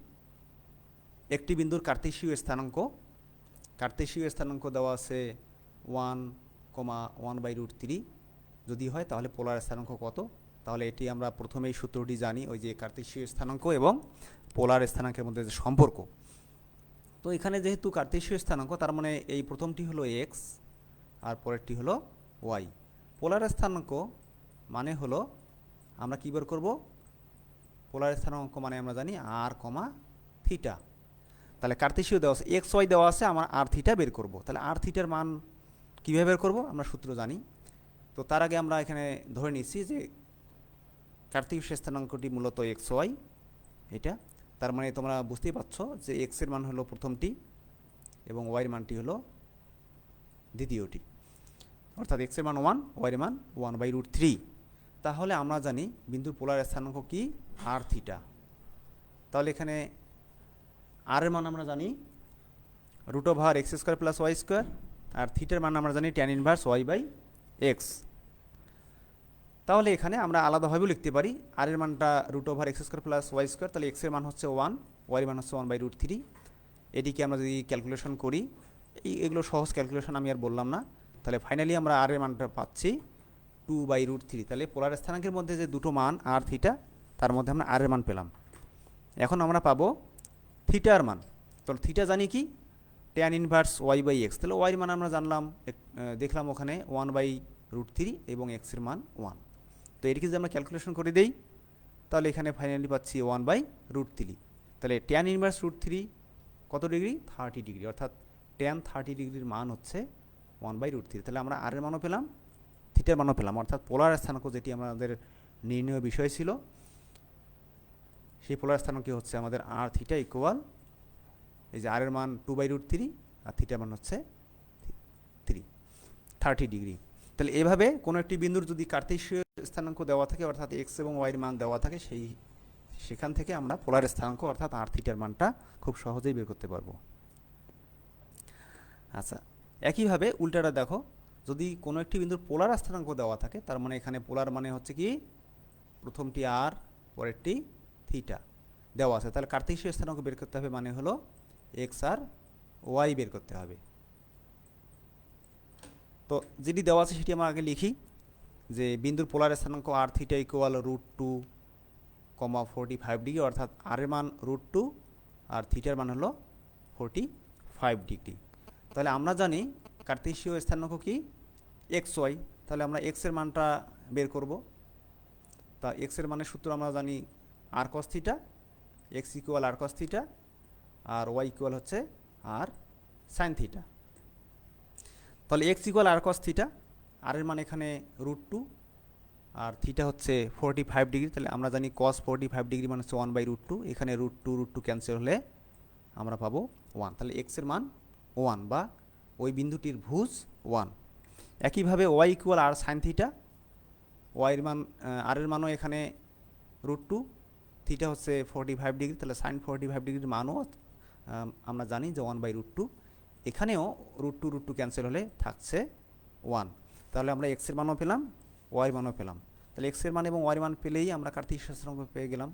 একটি বিন্দুর কার্তেশীয় স্থানাঙ্ক দেওয়া আছে 1,1/√3 যদি হয় তাহলে পোলার স্থানাঙ্ক কত। তাহলে এটি আমরা প্রথমেই সূত্রটি জানি, ওই যে কার্তেশীয় স্থানাঙ্ক এবং পোলার স্থানাঙ্কের মধ্যে যে সম্পর্ক। তো এখানে যেহেতু কার্তেশীয় স্থানাঙ্ক, তার মানে এই প্রথমটি হলো x আর পরেরটি হলো y। পোলার স্থানাঙ্ক মানে হলো আমরা কী বের করব, পোলার স্থানাঙ্ক মানে আমরা জানি r, থিটা। তাহলে কার্তেশীয় দেওয়া আছে এক্স ওয়াই দেওয়া আছে, আমরা আর থিটা বের করব। তাহলে আর থিটার মান কীভাবে বের করব, আমরা সূত্র জানি। তো তার আগে আমরা এখানে ধরে নিচ্ছি যে কার্তেশীয় স্থানাঙ্কটি মূলত এক্স ওয়াই, এটা। তার মানে তোমরা বুঝতেই পারছো যে এক্সের মান হলো প্রথমটি এবং ওয়াইয়ের মানটি হলো দ্বিতীয়টি, অর্থাৎ এক্সের মান 1, ওয়াইয়ের মান 1/√3। তাহলে আমরা জানি বিন্দুর পোলার স্থানাঙ্ক কি, আর থিটা। তাহলে এখানে আর এর মান আমরা জানি √x² + y², আর থিটার মান আমরা জানি tan ইনভার্স y/x। তাহলে এখানে আমরা আলাদাভাবেও লিখতে পারি, আর এর মানটা √x² + y², তাহলে x এর মান হচ্ছে 1, y এর মান হচ্ছে 1/√3। এটিকে আমরা যদি ক্যালকুলেশন করি, এগুলো সহজ ক্যালকুলেশন আমি আর বললাম না। তাহলে ফাইনালি আমরা আর এর মানটা পাচ্ছি 2/√3। তাহলে পোলার স্থানাঙ্কের মধ্যে যে দুটো মান আর থিটা, তার মধ্যে আমরা আর এর মান পেলাম। এখন আমরা পাবো থিটার মান। তো থিটা জানি কি, tan ইনভার্স y/x। তাহলে ওয়াই মান আমরা জানলাম, দেখলাম ওখানে 1/√3 এবং x এর মান 1। তো এটিকে যদি আমরা ক্যালকুলেশন করে দেই, তাহলে এখানে ফাইনালি পাচ্ছি 1/√3। তাহলে tan ইনভার্স √3 কত ডিগ্রি, 30 ডিগ্রি, অর্থাৎ tan 30 ডিগ্রির মান হচ্ছে 1/√3। তাহলে আমরা আর এর মানও পেলাম, থিটার মানও পেলাম, অর্থাৎ পোলার স্থানাঙ্ক যেটি আমাদের নির্ণয় বিষয় ছিল, সেই পোলার স্থানাঙ্ক হচ্ছে আমাদের আর থিটা ইকুয়াল, এই যে আর এর মান 2/√3 আর থিটার মান হচ্ছে 30 ডিগ্রি। তাহলে এভাবে কোনো একটি বিন্দুর যদি কার্তেশীয় স্থানাঙ্ক দেওয়া থাকে, অর্থাৎ এক্স এবং ওয়াইয়ের মান দেওয়া থাকে, সেখান থেকে আমরা পোলার স্থানাঙ্ক অর্থাৎ আর থিটার মানটা খুব সহজেই বের করতে পারবো। আচ্ছা, একইভাবে উল্টাটা দেখো, যদি কোনো একটি বিন্দুর পোলার স্থানাঙ্ক দেওয়া থাকে, তার মানে এখানে পোলার মানে হচ্ছে কি, প্রথমটি আর, পরেরটি থিটা দেওয়া আছে, তাহলে কার্তেশীয় স্থানাঙ্ক বের করতে হবে, মানে হলো এক্স আর ওয়াই বের করতে হবে। তো যেটি দেওয়া আছে সেটি আমরা আগে লিখি, যে বিন্দুর পোলার স্থানাঙ্ক আর থিটা ইকুয়াল √2, 45 ডিগ্রি, অর্থাৎ আর এর মান √2 আর থিটার মান হলো 45 ডিগ্রি। তাহলে আমরা জানি কার্তেশীয় স্থানাঙ্ক কি, এক্স ওয়াই। তাহলে আমরা এক্স এর মানটা বের করব। তা এক্স এর মানের সূত্র আমরা জানি আর cos theta, x equal r cos theta, আর ওয়াই ইকুয়াল হচ্ছে আর সাইন থিটা। তাহলে x equal r cos theta, আর এর মান এখানে √2 আর থিটা হচ্ছে 45 ডিগ্রি। তাহলে আমরা জানি কস 45 ডিগ্রি মানে হচ্ছে 1/√2, এখানে √2 ক্যান্সেল হলে আমরা পাবো 1। তাহলে এক্স এর মান 1 বা ওই বিন্দুটির ভুজ 1। একইভাবে Y equal r sine theta, ওয়াইয়ের মান আর এর মানও এখানে √2, থিটা হচ্ছে 45 ডিগ্রি, তাহলে সাইন 45 ডিগ্রির মানও আমরা জানি যে 1/√2। এখানেও √2 ক্যান্সেল হলে থাকছে 1। তাহলে আমরা এক্স এর মানও পেলাম, ওয়াইয়ের মানও পেলাম। তাহলে এক্স এর মান এবং ওয়াইয়ের মান পেলেই আমরা কার্তেশীয় স্থানাঙ্ক পেয়ে গেলাম।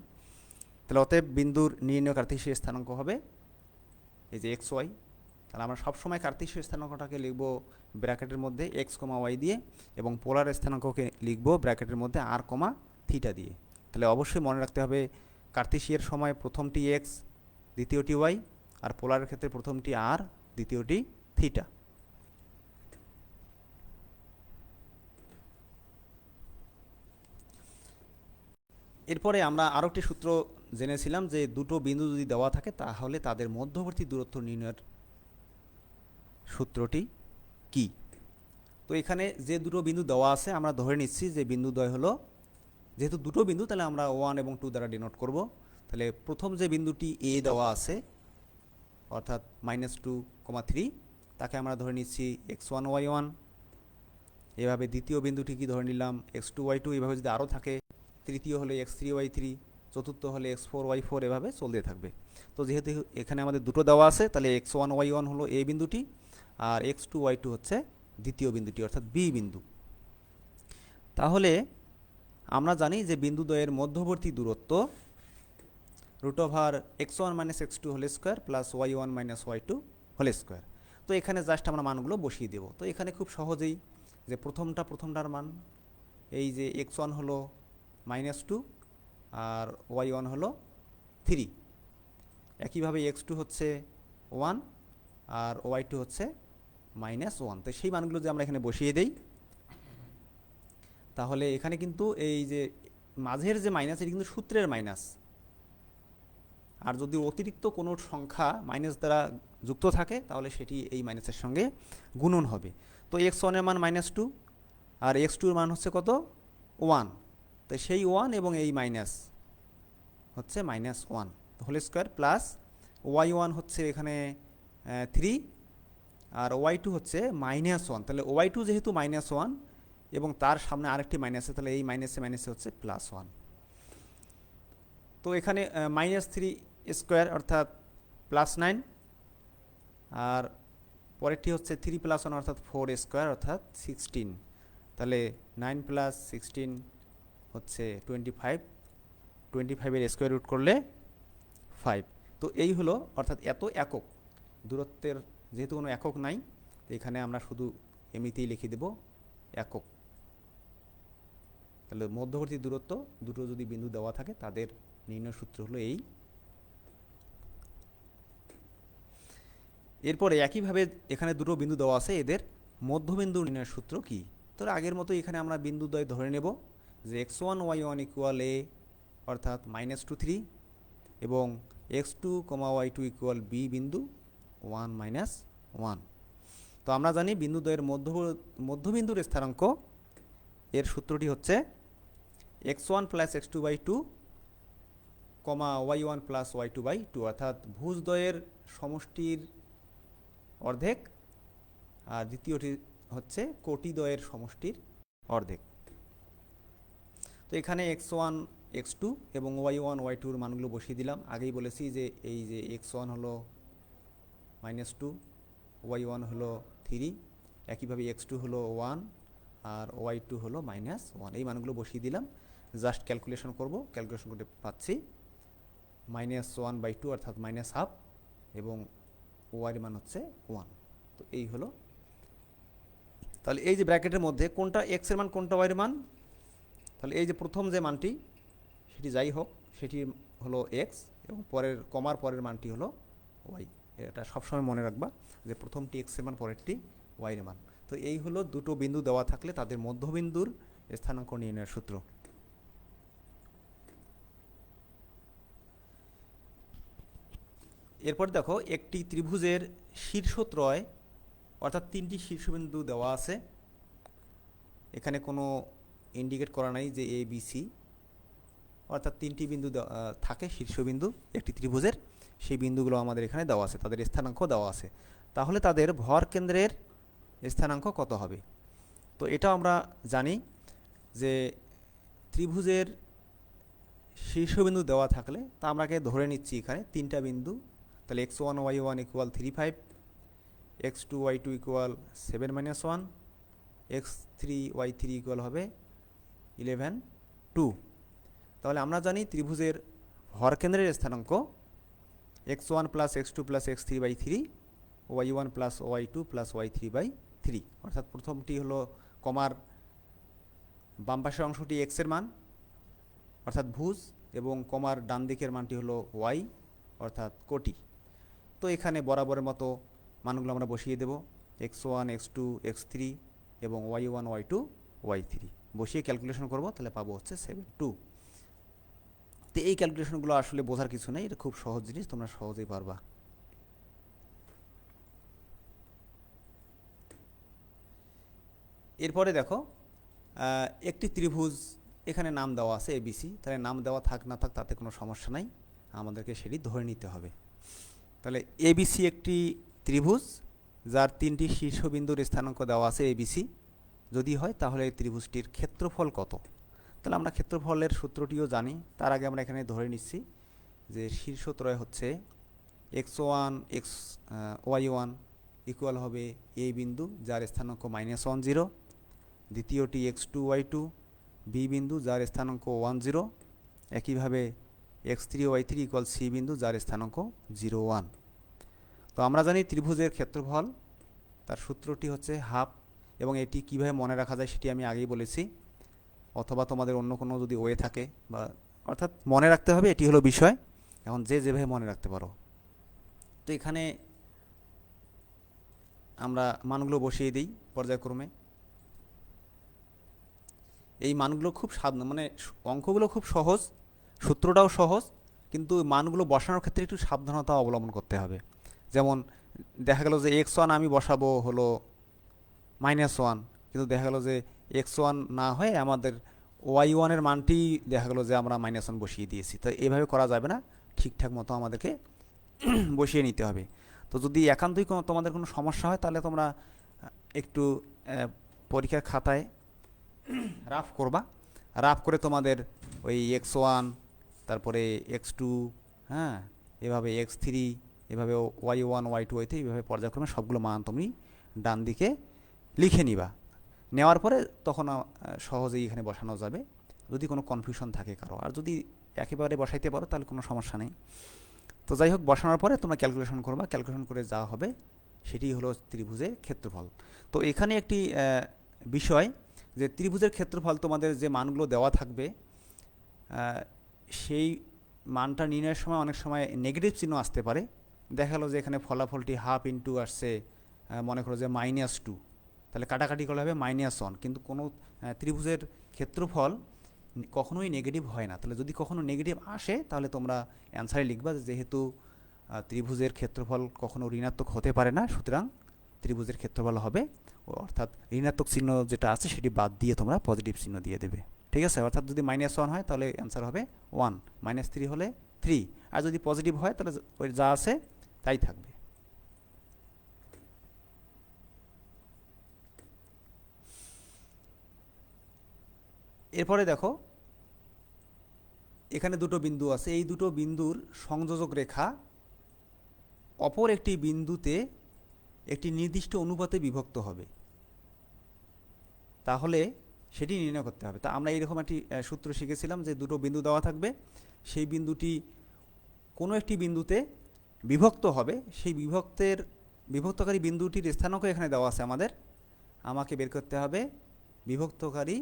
তাহলে অতএব বিন্দুর নির্ণয় কার্তেশীয় স্থানাঙ্ক হবে এই যে এক্স ওয়াই। তাহলে আমরা সবসময় কার্তেশীয় স্থানাঙ্কটাকে লিখব ব্র্যাকেটের মধ্যে এক্স কমা ওয়াই দিয়ে, এবং পোলার স্থানাঙ্ককে লিখব ব্র্যাকেটের মধ্যে আর কমা থিটা দিয়ে। তাহলে অবশ্যই মনে রাখতে হবে, কার্তেশীয়ের সময় প্রথমটি এক্স, দ্বিতীয়টি ওয়াই, আর পোলারের ক্ষেত্রে প্রথমটি আর, দ্বিতীয়টি থিটা। এরপরে আমরা আরও একটি সূত্র জেনেছিলাম, যে দুটো বিন্দু যদি দেওয়া থাকে তাহলে তাদের মধ্যবর্তী দূরত্ব নির্ণয়ের সূত্রটি কি। তো এখানে যে দুটো বিন্দু দেওয়া আছে, আমরা ধরে নিচ্ছি যে বিন্দুদ্বয় হলো, যেহেতু দুটো বিন্দু তাহলে আমরা 1 এবং 2 দ্বারা ডিনোট করব। তাহলে প্রথম যে বিন্দুটি এ দেওয়া আছে, অর্থাৎ -2, 3, তাকে আমরা ধরে নিচ্ছি x1 y1। এভাবে দ্বিতীয় বিন্দুটি কি ধরে নিলাম x2 y2। এভাবে যদি আরও থাকে, তৃতীয় হলে x3 y3, চতুর্থ হলে x4 y4, এভাবে চলতে থাকবে। তো যেহেতু এখানে আমাদের দুটো দেওয়া আছে, তাহলে x1 y1 হলো এ বিন্দুটি, আর x2 y2 হচ্ছে দ্বিতীয় বিন্দুটি, অর্থাৎ বি বিন্দু। তাহলে আমরা জানি যে বিন্দুদ্বয়ের মধ্যবর্তী দূরত্ব √x1 - x2 whole square plus y1 - y2 whole square. তো এখানে জাস্ট আমরা মানগুলো বসিয়ে দেব। তো এখানে খুব সহজেই যে প্রথমটার মান, এই যে x1 হলো -2 আর y1 হলো 3, একইভাবে x2 হচ্ছে 1 আর y2 হচ্ছে -1। তো সেই মানগুলো যে আমরা এখানে বসিয়ে দেই, তাহলে এখানে কিন্তু এই যে মাঝের যে মাইনাস, এটি কিন্তু সূত্রের মাইনাস, আর যদি অতিরিক্ত কোনো সংখ্যা মাইনাস দ্বারা যুক্ত থাকে তাহলে সেটি এই মাইনাসের সঙ্গে গুণন হবে। তো x1 এর মান -2 আর x2 এর মান হচ্ছে কত, 1। তো সেই 1 এবং এই মাইনাস হচ্ছে -1 হোল স্কোয়ার প্লাস y1 হচ্ছে এখানে 3 আর y2 হচ্ছে -1। তাহলে y2 যেহেতু -1 এবং তার সামনে আরেকটি মাইনাস, তাহলে এই মাইনাসে হচ্ছে +1। তো এখানে -3 স্কোয়ার অর্থাৎ +9, আর পরেরটি হচ্ছে 3 + 1 অর্থাৎ 4 স্কোয়ার অর্থাৎ 16। তাহলে 9 + 16 হচ্ছে 25, 25-এর স্কোয়ার রুট করলে 5। তো এই হলো, অর্থাৎ এত একক দূরত্বের, যেহেতু কোনো একক নাই, এখানে আমরা শুধু এমনিতেই লিখে দেব একক। তাহলে মধ্যবর্তী দূরত্ব দুটো যদি বিন্দু দেওয়া থাকে তাদের নির্ণয় সূত্র হলো এই। এরপরে একইভাবে এখানে দুটো বিন্দু দেওয়া আছে, এদের মধ্যবিন্দু নির্ণয়ের সূত্র কি? তো আগের মতো এখানে আমরা বিন্দুদ্বয় ধরে নেব যে x1 y1 ইকুয়াল a অর্থাৎ -2 3 এবং x2 y2 ইকুয়াল b বিন্দু 1 1। তো আমরা জানি বিন্দুদ্বয়ের মধ্যবিন্দুর স্থানাঙ্ক এর সূত্রটি হচ্ছে x1 plus x2 by 2 y1 plus y2 by 2, অর্থাৎ ভুজদ্বয়ের সমষ্টির অর্ধেক আর দ্বিতীয়টি হচ্ছে কোটিদ্বয়ের সমষ্টির অর্ধেক। তো এখানে x1 x2 এবং y1 y2 এর মানগুলো বসিয়ে দিলাম। আগেই বলেছি যে এই যে x1 হলো -2, y1 হলো 3, একইভাবে x2 হলো 1 আর y2 হলো -1। এই মানগুলো বসিয়ে দিলাম, জাস্ট ক্যালকুলেশন করব। ক্যালকুলেশন করতে পাচ্ছি -1/2 অর্থাৎ -1/2 এবং y এর মান হচ্ছে 1। তো এই হলো, তাহলে এই যে ব্র্যাকেটের মধ্যে কোনটা x এর মান কোনটা y এর মান, তাহলে এই যে প্রথম যে মানটি সেটি যাই হোক সেটি হলো x এবং পরের কমার পরের মানটি হলো y। এটা সবসময় মনে রাখবা যে প্রথমটি x এর মান পরেরটি y এর মান। তো এই হলো দুটো বিন্দু দেওয়া থাকলে তাদের মধ্যবিন্দুর স্থানাঙ্ক নির্ণয়ের সূত্র। এরপর দেখো একটি ত্রিভুজের শীর্ষত্রয় অর্থাৎ তিনটি শীর্ষবিন্দু দেওয়া আছে। এখানে কোনো ইন্ডিকেট করা নাই যে এ বি সি, অর্থাৎ তিনটি বিন্দু থাকে শীর্ষবিন্দু একটি ত্রিভুজের, সেই বিন্দুগুলো আমাদের এখানে দেওয়া আছে, তাদের স্থানাঙ্ক দেওয়া আছে। তাহলে তাদের ভর কেন্দ্রের স্থানাঙ্ক কত হবে? তো এটা আমরা জানি যে ত্রিভুজের শীর্ষবিন্দু দেওয়া থাকলে তা আমরাকে ধরে নিচ্ছি এখানে তিনটা বিন্দু, তাহলে x1 y1 equal 3 5, x2 y2 equal 7 - 1, x3 y3 equal হবে 11 2। তাহলে আমরা জানি ত্রিভুজের ভরকেন্দ্রের স্থানাঙ্ক x1 plus x2 plus x3 by 3, y1 plus y2 plus y3 by 3, অর্থাৎ প্রথমটি হলো কমার বাম পাশের অংশটি x এর মান অর্থাৎ ভুজ এবং কমার ডান দিকের মানটি হলো y অর্থাৎ কোটি। তো এখানে বরাবরের মতো মানগুলো আমরা বসিয়ে দেব, x1 x2 x3 এবং y1 y2 y3 বসিয়ে ক্যালকুলেশন করব, তাহলে পাবো হচ্ছে 7 2। তো এই ক্যালকুলেশনগুলো আসলে বোঝার কিছু নেই, এটা খুব সহজ জিনিস, তোমরা সহজেই পারবা। এরপরে দেখো একটি ত্রিভুজ এখানে নাম দেওয়া আছে এবিসি, তাহলে নাম দেওয়া থাক না থাক তাতে কোনো সমস্যা নাই, আমাদেরকে সেটি ধরে নিতে হবে। তাহলে এবিসি একটি ত্রিভুজ যার তিনটি শীর্ষবিন্দুর স্থানাঙ্ক দেওয়া আছে এবিসি যদি হয়, তাহলে এই ত্রিভুজটির ক্ষেত্রফল কত? তাহলে আমরা ক্ষেত্রফলের সূত্রটিও জানি, তার আগে আমরা এখানে ধরে নিচ্ছি যে শীর্ষত্রয় হচ্ছে x1 y1 ইকুয়াল হবে এ বিন্দু যার স্থানাঙ্ক -1 0, দ্বিতীয়টি x2 y2 বি বিন্দু যার স্থানাঙ্ক 1 0, একইভাবে x3 y3 ইকুয়াল সি বিন্দু যার স্থানাঙ্ক 0 1। তো আমরা জানি ত্রিভুজের ক্ষেত্রফল তার সূত্রটি হচ্ছে হাফ, এবং এটি কিভাবে মনে রাখা যায় সেটি আমি আগেই বলেছি, অথবা তোমাদের অন্য কোনো যদি ওয়ে থাকে বা অর্থাৎ মনে রাখতে হবে, এটি হলো বিষয়, এখন যে যেভাবে মনে রাখতে পারো। তো এখানে আমরা মানগুলো বসিয়ে দিই পর্যায়ক্রমে। এই মানগুলো খুব মানে অঙ্কগুলো খুব সহজ, সূত্রটাও সহজ, কিন্তু মানগুলো বসানোর ক্ষেত্রে একটু সাবধানতা অবলম্বন করতে হবে। যেমন দেখা গেল যে x1 আমি বসাবো হলো -1, কিন্তু দেখা গেল যে x1 না হয়ে আমাদের y1 এর মানটি দেখা গেল যে আমরা -1 বসিয়ে দিয়েছি। তো এভাবে করা যাবে না, ঠিকঠাক মতো আমাদেরকে বসিয়ে নিতে হবে। তো যদি একান্তই তোমাদের কোনো সমস্যা হয় তাহলে তোমরা একটু পরীক্ষার খাতায় রাফ করবা, রাফ করে তোমাদের ওই x1 তারপরে x2 হ্যাঁ এভাবে x3 এভাবে y1 y2 y3 এইভাবে পর্যায়ক্রমে সবগুলো মান তুমি ডান দিকে লিখে নিবা। নেওয়ার পরে তখন সহজেই এখানে বসানো যাবে, যদি কোনো কনফিউশন থাকে কারো। আর যদি একেবারে বসাইতে পারো তাহলে কোনো সমস্যা নেই। তো যাই হোক, বসানোর পরে তোমরা ক্যালকুলেশন করবা, ক্যালকুলেশন করে যা হবে সেটি হলো ত্রিভুজের ক্ষেত্রফল। তো এখানে একটি বিষয় যে ত্রিভুজের ক্ষেত্রফল তোমাদের যে মানগুলো দেওয়া থাকবে সেই মানটা নির্ণয়ের সময় অনেক সময় নেগেটিভ চিহ্ন আসতে পারে। দেখা গেলো যে এখানে ফলাফলটি হাফ ইন্টু আসছে মনে করো যে -2, তাহলে কাটাকাটি করলে হবে -1, কিন্তু কোনো ত্রিভুজের ক্ষেত্রফল কখনোই নেগেটিভ হয় না। তাহলে যদি কখনো নেগেটিভ আসে তাহলে তোমরা অ্যান্সারে লিখবা যেহেতু ত্রিভুজের ক্ষেত্রফল কখনো ঋণাত্মক হতে পারে না, সুতরাং ত্রিভুজের ক্ষেত্রফল হবে, অর্থাৎ ঋণাত্মক চিহ্ন যেটা আছে সেটি বাদ দিয়ে তোমরা পজিটিভ চিহ্ন দিয়ে দেবে। ঠিক আছে, অর্থাৎ যদি -1 হয় তাহলে অ্যান্সার হবে 1, -3 হলে 3, আর যদি পজিটিভ হয় তাহলে ওই যা আছে তাই থাকবে। এরপরে দেখো এখানে দুটো বিন্দু আছে, এই দুটো বিন্দুর সংযোজক রেখা অপর একটি বিন্দুতে একটি নির্দিষ্ট অনুপাতে বিভক্ত হবে, তাহলে সেটি নির্ণয় করতে হবে। তা আমরা এইরকম একটি সূত্র শিখেছিলাম যে দুটো বিন্দু দেওয়া থাকবে, সেই বিন্দুটি কোনো একটি বিন্দুতে বিভক্ত হবে, সেই বিভক্তকারী বিন্দুটির স্থানাঙ্ক এখানে দেওয়া আছে আমাকে বের করতে হবে বিভক্তকারী,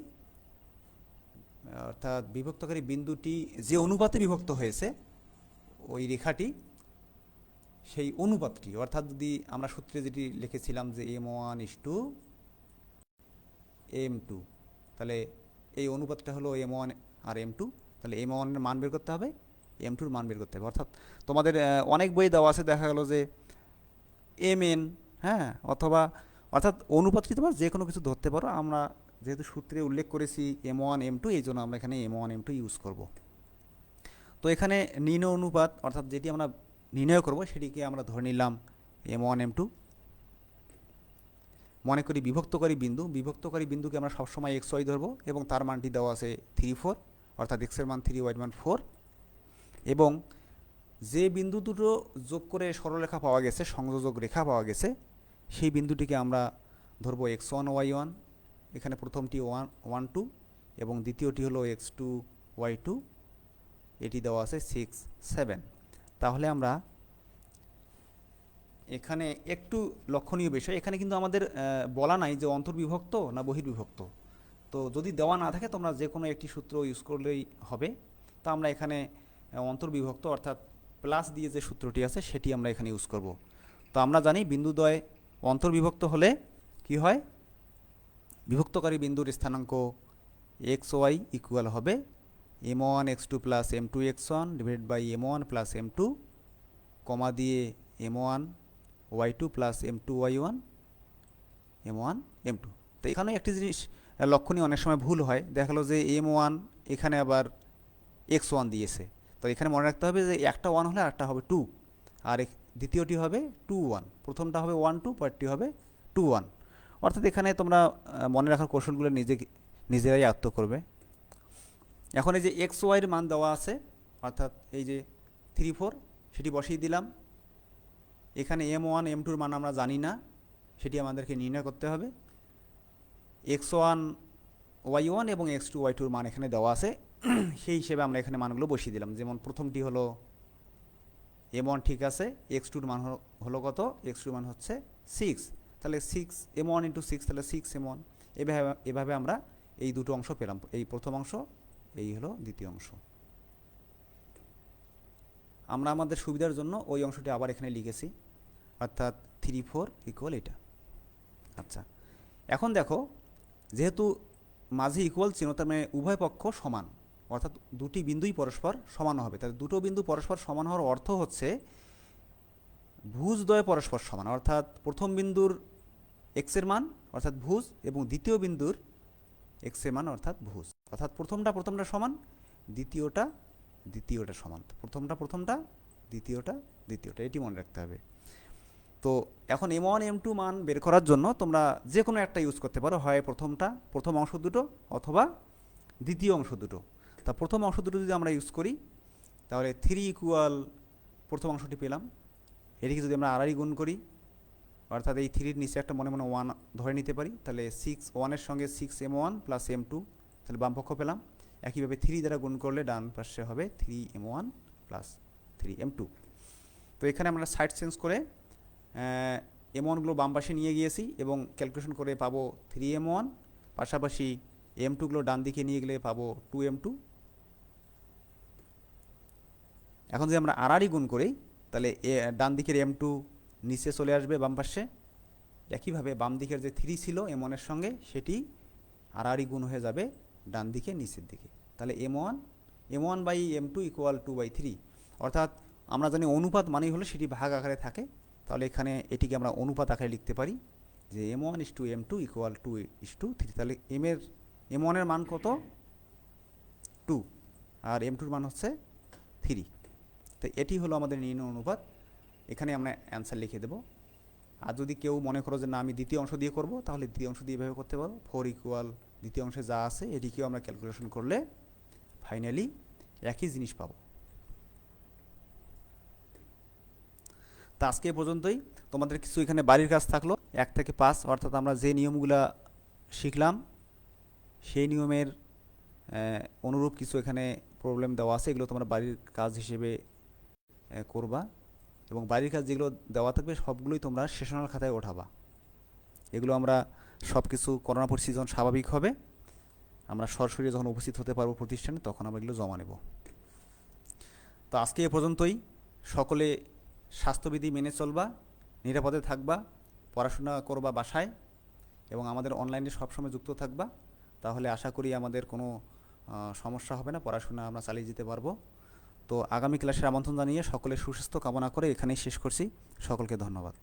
অর্থাৎ বিভক্তকারী বিন্দুটি যে অনুপাতে বিভক্ত হয়েছে ওই রেখাটি সেই অনুপাতটি, অর্থাৎ যদি আমরা সূত্রে যেটি লিখেছিলাম যে m1:m2, তাহলে এই অনুপাতটা হলো m1 আর m2, তাহলে m1 এর মান বের করতে হবে, m2 এর মান বের করতে হবে। অর্থাৎ তোমাদের অনেক বই দেওয়া আছে, দেখা গেল যে mn, হ্যাঁ, অর্থাৎ অনুপাতটি তোমরা যে কোনো কিছু ধরতে পারো। আমরা যেহেতু সূত্রে উল্লেখ করেছি m1 m2, এই জন্য আমরা এখানে m1 m2 ইউজ করব। তো এখানে নির্ণয় অনুপাত, অর্থাৎ যেটি আমরা নির্ণয় করব সেটিকে আমরা ধরে নিলাম m1 m2। মনে করি বিভক্তকারী বিন্দুকে আমরা সবসময় xy ধরবো এবং তার মানটি দেওয়া আছে 3, 4, অর্থাৎ x এর মান 3, y এর মান 4, এবং যে বিন্দু দুটো যোগ করে সরলরেখা পাওয়া গেছে, সংযোজক রেখা পাওয়া গেছে, সেই বিন্দুটিকে আমরা ধরবো x1 y1, এখানে প্রথমটি 1 2 এবং দ্বিতীয়টি হলো x2 y2, এটি দেওয়া আছে 6 7। তাহলে আমরা এখানে একটু লক্ষণীয় বিষয়, এখানে কিন্তু আমাদের বলা নাই যে অন্তর্বিভক্ত না বহির্বিভক্ত। তো যদি দেওয়া না থাকে তোমরা যে কোনো একটি সূত্র ইউজ করলেই হবে। তো আমরা এখানে অন্তর্বিভক্ত, অর্থাৎ প্লাস দিয়ে যে সূত্রটি আছে সেটি আমরা এখানে ইউজ করব। তো আমরা জানি বিন্দুদ্বয় অন্তর্বিভক্ত হলে কি হয়, বিভক্তকারী বিন্দুর স্থানাঙ্ক xy ইকুয়াল হবে m1 x2 plus m2 x1 divided by m1 plus m2, comma দিয়ে m1 y2 plus m2 y1 m1 m2। তো এখানে একটি জিনিস লক্ষণীয়, অনেক সময় ভুল হয়, দেখা গেলো যে m1 এখানে আবার x1 দিয়েছে, তো এখানে মনে রাখতে হবে যে একটা 1 হলে আরেকটা হবে 2, আর দ্বিতীয়টি হবে 2 1, প্রথমটা হবে 1 2, পরেরটি হবে 2 1। অর্থাৎ এখানে তোমরা মনে রাখার কৌশলগুলো নিজেরাই আয়ত্ত করবে। এখন এই যে xy এর মান দেওয়া আছে, অর্থাৎ এই যে 3 4, সেটি বসিয়ে দিলাম। এখানে m1 m2 এর মান আমরা জানি না, সেটি আমাদেরকে নির্ণয় করতে হবে। x1 y1 এবং x2 y2 এর মান এখানে দেওয়া আছে, সেই হিসেবে আমরা এখানে মানগুলো বসিয়ে দিলাম। যেমন প্রথমটি হলো m1, ঠিক আছে, x2 এর মান হলো কত, x2 এর মান হচ্ছে 6, তাহলে 6 m1 ইন্টু 6, তাহলে 6 m1। এভাবে আমরা এই দুটো অংশ পেলাম, এই প্রথম অংশ, এই হলো দ্বিতীয় অংশ। আমরা আমাদের সুবিধার জন্য ওই অংশটি আবার এখানে লিখেছি, অর্থাৎ 3 4 ইকুয়াল এটা। আচ্ছা, এখন দেখো যেহেতু মাঝে ইকুয়াল চিহ্ন, তার মানে উভয় পক্ষ সমান, অর্থাৎ দুটি বিন্দুই পরস্পর সমান হবে। তাহলে দুটো বিন্দু পরস্পর সমান হওয়ার অর্থ হচ্ছে ভুজদ্বয় পরস্পর সমান, অর্থাৎ প্রথম বিন্দুর x এর মান অর্থাৎ ভুজ এবং দ্বিতীয় বিন্দুর x এর মান অর্থাৎ ভুজ, অর্থাৎ প্রথমটা সমান, দ্বিতীয়টা সমান, প্রথমটা দ্বিতীয়টা, এটি মনে রাখতে হবে। তো এখন m1 m2 মান বের করার জন্য তোমরা যে কোনো একটা ইউজ করতে পারো, হয় প্রথম অংশ দুটো অথবা দ্বিতীয় অংশ দুটো। তা প্রথম অংশ দুটো যদি আমরা ইউজ করি তাহলে 3 ইকুয়াল প্রথম অংশটি পেলাম, এটিকে যদি আমরা আড়াই গুণ করি, অর্থাৎ এই 3-র নিচে একটা মনে 1 ধরে নিতে পারি, তাহলে 1 এর সঙ্গে 6 m1 প্লাস m2, তাহলে বাম পক্ষ পেলাম। একইভাবে 3 দ্বারা গুণ করলে ডান পাশে হবে 3 m1 প্লাস 3 m2। তো এখানে আমরা সাইড চেঞ্জ করে m1গুলো বাম পাশে নিয়ে গিয়েছি এবং ক্যালকুলেশন করে পাবো 3 m1, পাশাপাশি M2গুলো ডান দিকে নিয়ে গেলে পাবো 2M2। এখন যদি আমরা আড়াআড়ি গুণ করি তাহলে ডান দিকের M2 নিচে চলে আসবে বাম পাশে, একইভাবে বাম দিকের যে 3 ছিল M1-এর সঙ্গে সেটি আড়াআড়ি গুণ হয়ে যাবে ডান দিকে নিচের দিকে। তাহলে M1/M2 = 2/3, অর্থাৎ আমরা জানি অনুপাত মানেই হলো সেটি ভাগ আকারে থাকে। তাহলে এখানে এটিকে আমরা অনুপাত আকারে লিখতে পারি যে M1:M2 = 2:3। তাহলে M1-এর মান কত? 2, আর M2-র মান হচ্ছে 3। তো এটি হলো আমাদের নির্ণয় অনুপাত। এখানে আমরা অ্যান্সার লিখে দেব। আর যদি কেউ মনে করো যে না আমি দ্বিতীয় অংশ দিয়ে করব, তাহলে দ্বিতীয় অংশ দিয়ে এভাবে করতে পারো। 4 = দ্বিতীয় অংশে যা আছে এটিকেও আমরা ক্যালকুলেশন করলে ফাইনালি একই জিনিস পাবো। তা আজকে এ পর্যন্তই। তোমাদের কিছু এখানে বাড়ির কাজ থাকলো 1 থেকে 5, অর্থাৎ আমরা যে নিয়মগুলা শিখলাম সেই নিয়মের অনুরূপ কিছু এখানে প্রবলেম দেওয়া আছে, এগুলো তোমরা বাড়ির কাজ হিসেবে করবা, এবং বাড়ির কাজ যেগুলো দেওয়া থাকবে সবগুলোই তোমরা সেশনাল খাতায় ওঠাবা। এগুলো আমরা সব কিছু করোনা পরিস্থিতি যখন স্বাভাবিক হবে, আমরা সরাসরি যখন উপস্থিত হতে পারবো প্রতিষ্ঠানে, তখন আমরা এগুলো জমা নেব। তো আজকে এ পর্যন্তই। সকলে স্বাস্থ্যবিধি মেনে চলবা, নিরাপদে থাকবা, পড়াশোনা করবা বাসায়, এবং আমাদের অনলাইনে সবসময় যুক্ত থাকবা। তাহলে আশা করি আমাদের কোনো সমস্যা হবে না, পড়াশোনা আমরা চালিয়ে যেতে পারবো। তো আগামী ক্লাসের আমন্ত্রণ জানিয়ে সকলের সুস্বাস্থ্য কামনা করে এখানেই শেষ করছি। সকলকে ধন্যবাদ।